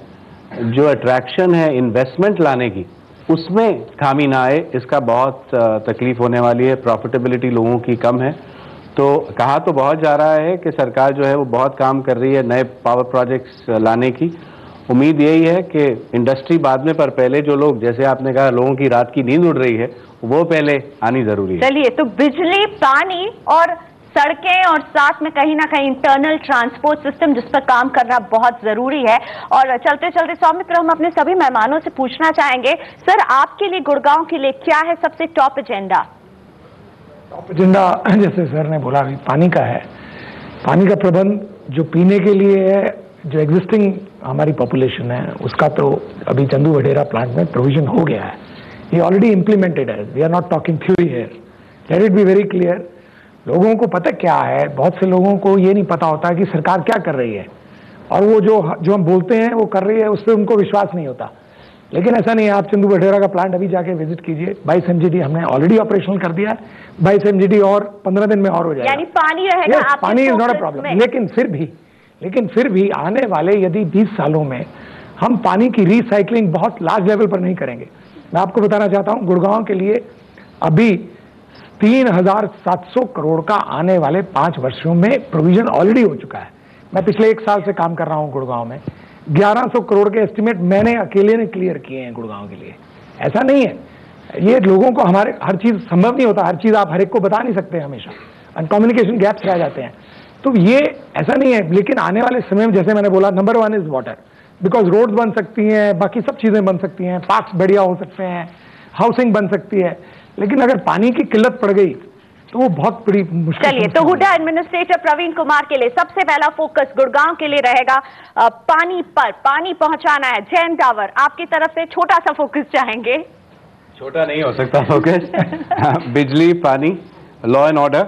जो अट्रैक्शन है इन्वेस्टमेंट लाने की, उसमें खामी ना आए, इसका बहुत तकलीफ होने वाली है। प्रॉफिटेबिलिटी लोगों की कम है। तो कहा तो बहुत जा रहा है कि सरकार जो है वो बहुत काम कर रही है नए पावर प्रोजेक्ट्स लाने की, उम्मीद यही है कि इंडस्ट्री बाद में, पर पहले जो लोग, जैसे आपने कहा, लोगों की रात की नींद उड़ रही है, वो पहले आनी जरूरी है। चलिए, तो बिजली, पानी और सड़कें और साथ में कहीं ना कहीं इंटरनल ट्रांसपोर्ट सिस्टम, जिस पर काम करना बहुत जरूरी है। और चलते चलते सौमित्र, हम अपने सभी मेहमानों से पूछना चाहेंगे, सर आपके लिए, गुड़गांव के लिए क्या है सबसे टॉप एजेंडा? टॉप एजेंडा जैसे सर ने बोला अभी पानी का है। पानी का प्रबंध जो पीने के लिए है, जो एग्जिस्टिंग हमारी पॉपुलेशन है उसका तो अभी चंदू वडेरा प्लांट में प्रोविजन हो गया है, ये ऑलरेडी इंप्लीमेंटेड है। We are not talking theory here, let it be very clear. लोगों को पता क्या है, बहुत से लोगों को ये नहीं पता होता कि सरकार क्या कर रही है, और वो जो हम बोलते हैं वो कर रही है, उस पर उनको विश्वास नहीं होता। लेकिन ऐसा नहीं है, आप चंदू वडेरा का प्लांट अभी जाके विजिट कीजिए, 22 MGD हमने ऑलरेडी ऑपरेशनल कर दिया है, 22 MGD और 15 दिन में और हो जाएगा। यानी पानी रहेगा, yes, पानी इज नॉट अ प्रॉब्लम। लेकिन फिर भी आने वाले यदि 20 सालों में हम पानी की रिसाइकलिंग बहुत लार्ज लेवल पर नहीं करेंगे, मैं आपको बताना चाहता हूं गुड़गांव के लिए अभी 3,700 करोड़ का आने वाले 5 वर्षों में प्रोविजन ऑलरेडी हो चुका है। मैं पिछले 1 साल से काम कर रहा हूं गुड़गांव में, 1100 करोड़ के एस्टिमेट मैंने अकेले ने क्लियर किए हैं गुड़गांव के लिए। ऐसा नहीं है, ये लोगों को हमारे हर चीज संभव नहीं होता, हर चीज आप हर एक को बता नहीं सकते हमेशा, और कम्युनिकेशन गैप्स रह जाते हैं। तो ये ऐसा नहीं है, लेकिन आने वाले समय में जैसे मैंने बोला, number 1 is water, because roads बन सकती हैं, बाकी सब चीजें बन सकती हैं, पार्क्स बढ़िया हो सकते हैं, हाउसिंग बन सकती है, लेकिन अगर पानी की किल्लत पड़ गई तो वो बहुत बड़ी मुश्किल। चलिए, तो हुडा एडमिनिस्ट्रेटर प्रवीण कुमार के लिए सबसे पहला फोकस गुड़गांव के लिए रहेगा पानी पर, पानी पहुंचाना है। जैन टावर, आपकी तरफ से छोटा सा फोकस चाहेंगे? छोटा नहीं हो सकता फोकस। बिजली, पानी, लॉ एंड ऑर्डर,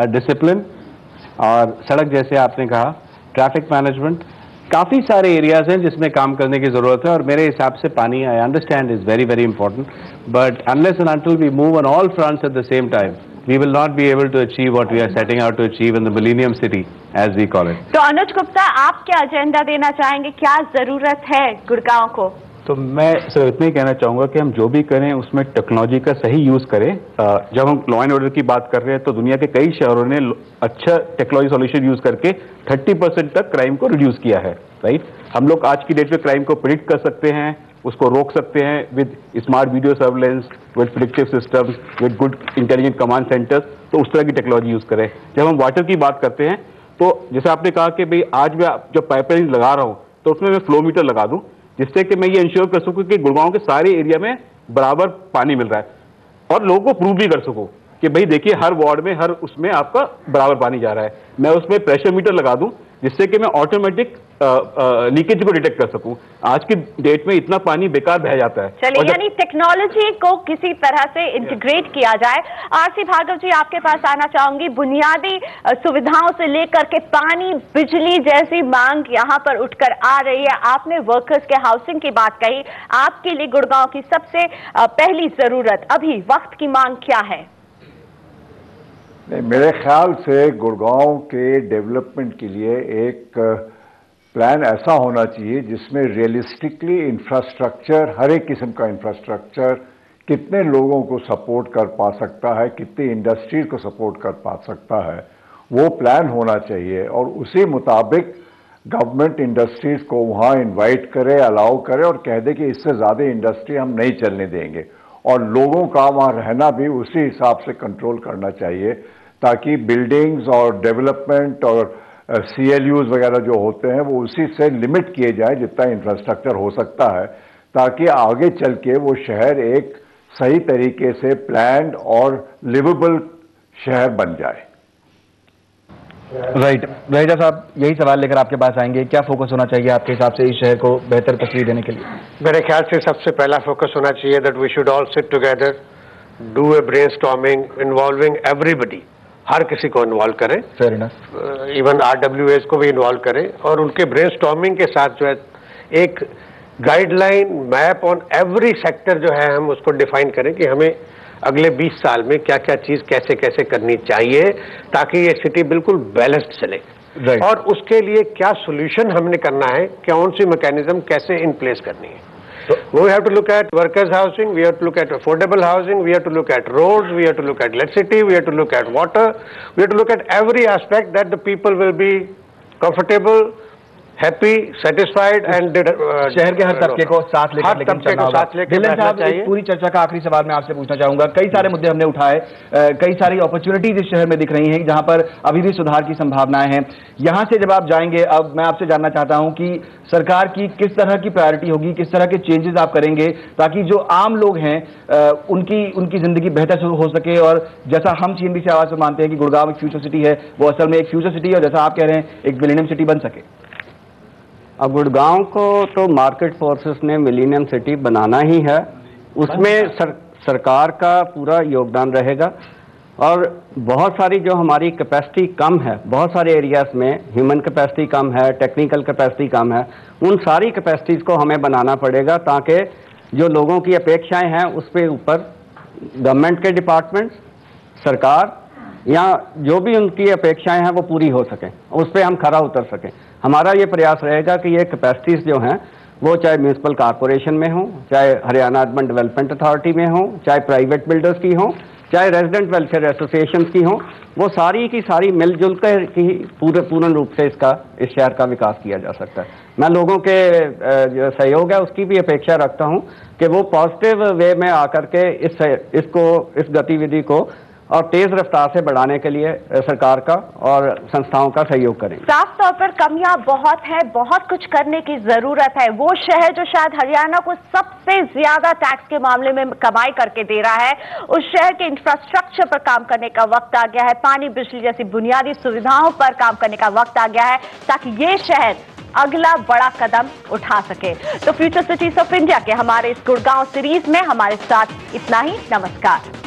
डिसिप्लिन और सड़क, जैसे आपने कहा, ट्रैफिक मैनेजमेंट, काफी सारे एरियाज हैं जिसमें काम करने की जरूरत है। और मेरे हिसाब से पानी, I understand, is very very important, but unless and until we move on all fronts at the same time, we will not be able to achieve what we are setting out to achieve in the Millennium City, as we call it. तो अनुज गुप्ता, आप क्या agenda देना चाहेंगे, क्या जरूरत है गुड़गांव को? तो मैं सिर्फ इतना ही कहना चाहूंगा कि हम जो भी करें उसमें टेक्नोलॉजी का सही यूज करें। जब हम लॉ एंड ऑर्डर की बात कर रहे हैं तो दुनिया के कई शहरों ने अच्छा टेक्नोलॉजी सॉल्यूशन यूज करके 30% तक क्राइम को रिड्यूस किया है, राइट। हम लोग आज की डेट में क्राइम को प्रिडिक्ट कर सकते हैं, उसको रोक सकते हैं with smart video surveillance, with predictive systems, with good intelligent command centres. तो उस तरह की टेक्नोलॉजी यूज करें। जब हम वाटर की बात करते हैं तो जैसे आपने कहा कि भाई आज मैं जब पाइपलाइन लगा रहा हूं तो उसमें मैं फ्लो मीटर लगा दूं, जिससे कि मैं ये इंश्योर कर सकूं कि गुड़गांव के सारे एरिया में बराबर पानी मिल रहा है, और लोगों को प्रूव भी कर सकूं कि भाई देखिए हर वार्ड में, हर उसमें आपका बराबर पानी जा रहा है। मैं उसमें प्रेशर मीटर लगा दूं जिससे कि मैं ऑटोमेटिक लीकेज को डिटेक्ट कर सकूं। आज की डेट में इतना पानी बेकार बह जाता है। चलिए, यानी टेक्नोलॉजी को किसी तरह से इंटीग्रेट किया जाए। आरसी भार्गव जी, आपके पास आना चाहूंगी। बुनियादी सुविधाओं से लेकर के पानी, बिजली जैसी मांग यहाँ पर उठकर आ रही है। आपने वर्कर्स के हाउसिंग की बात कही, आपके लिए गुड़गांव की सबसे पहली जरूरत अभी वक्त की मांग क्या है? नहीं, मेरे ख्याल से गुड़गांव के डेवलपमेंट के लिए एक प्लान ऐसा होना चाहिए जिसमें रियलिस्टिकली इंफ्रास्ट्रक्चर, हर एक किस्म का इंफ्रास्ट्रक्चर कितने लोगों को सपोर्ट कर पा सकता है, कितनी इंडस्ट्रीज को सपोर्ट कर पा सकता है, वो प्लान होना चाहिए। और उसी मुताबिक गवर्नमेंट इंडस्ट्रीज को वहाँ इन्वाइट करे, अलाउ करे और कह दे कि इससे ज़्यादा इंडस्ट्री हम नहीं चलने देंगे, और लोगों का वहाँ रहना भी उसी हिसाब से कंट्रोल करना चाहिए, ताकि बिल्डिंग्स और डेवलपमेंट और CLUs वगैरह जो होते हैं वो उसी से लिमिट किए जाए जितना इंफ्रास्ट्रक्चर हो सकता है, ताकि आगे चल के वो शहर एक सही तरीके से प्लान्ड और लिवेबल शहर बन जाए। राइट, रहेजा साहब, यही सवाल लेकर आपके पास आएंगे, क्या फोकस होना चाहिए आपके हिसाब से इस शहर को बेहतर तस्वीर देने के लिए? मेरे ख्याल से सबसे पहला फोकस होना चाहिए that we should all sit together, do a brainstorming involving everybody, हर किसी को इन्वॉल्व करें, फेयर इनफ, इवन RWAs को भी इन्वॉल्व करें, और उनके ब्रेनस्टॉर्मिंग के साथ जो है एक guideline map on every sector जो है हम उसको डिफाइन करें कि हमें अगले 20 साल में क्या क्या चीज कैसे कैसे करनी चाहिए ताकि ये सिटी बिल्कुल बैलेंस्ड चले। और उसके लिए क्या सोल्यूशन हमने करना है, कौन सी मैकेनिज्म कैसे इन प्लेस करनी है। We have to look at workers' housing, we have to look at affordable housing, we have to look at roads, we have to look at electricity, we have to look at water, we have to look at every aspect that the people will be comfortable, happy, satisfied and शहर के हर तबके को साथ लेकर लेकिन चलना होगा। धिल्लन साहब, इस पूरी चर्चा का आखिरी सवाल मैं आपसे पूछना चाहूंगा। कई सारे मुद्दे हमने उठाए, कई सारी अपॉर्चुनिटीज इस शहर में दिख रही हैं जहां पर अभी भी सुधार की संभावनाएं हैं। यहां से जब आप जाएंगे, अब मैं आपसे जानना चाहता हूं कि सरकार की किस तरह की प्रायोरिटी होगी, किस तरह के चेंजेस आप करेंगे ताकि जो आम लोग हैं उनकी जिंदगी बेहतर हो सके, और जैसा हम CNBC आवाज से मानते हैं कि गुड़गांव एक फ्यूचर सिटी है, वो असल में एक फ्यूचर सिटी है, और जैसा आप कह रहे हैं एक मिलेनियम सिटी बन सके। अब गुड़गांव को तो मार्केट फोर्सेस ने मिलेनियम सिटी बनाना ही है, उसमें सरकार का पूरा योगदान रहेगा। और बहुत सारी जो हमारी कैपेसिटी कम है, बहुत सारे एरियाज में ह्यूमन कैपेसिटी कम है, टेक्निकल कैपेसिटी कम है, उन सारी कैपेसिटीज को हमें बनाना पड़ेगा ताकि जो लोगों की अपेक्षाएं हैं उस पे ऊपर गवर्नमेंट के डिपार्टमेंट्स, सरकार या जो भी उनकी अपेक्षाएं हैं वो पूरी हो सकें, उस पर हम खरा उतर सकें। हमारा ये प्रयास रहेगा कि ये कैपेसिटीज जो हैं वो चाहे म्यूनिसिपल कॉरपोरेशन में हो, चाहे हरियाणा अर्बन डेवलपमेंट अथॉरिटी में हो, चाहे प्राइवेट बिल्डर्स की हो, चाहे रेजिडेंट वेलफेयर एसोसिएशन की हो, वो सारी की सारी मिलजुल कर ही पूर्ण रूप से इस शहर का विकास किया जा सकता है। मैं लोगों के जो सहयोग है उसकी भी अपेक्षा रखता हूं कि वो पॉजिटिव वे में आकर के इस गतिविधि को और तेज रफ्तार से बढ़ाने के लिए सरकार का और संस्थाओं का सहयोग करें। साफ तौर पर कमियां बहुत है, बहुत कुछ करने की जरूरत है। वो शहर जो शायद हरियाणा को सबसे ज्यादा टैक्स के मामले में कमाई करके दे रहा है, उस शहर के इंफ्रास्ट्रक्चर पर काम करने का वक्त आ गया है, पानी बिजली जैसी बुनियादी सुविधाओं पर काम करने का वक्त आ गया है ताकि ये शहर अगला बड़ा कदम उठा सके। तो फ्यूचर सिटीज ऑफ इंडिया के हमारे इस गुड़गांव सीरीज में हमारे साथ इतना ही। नमस्कार।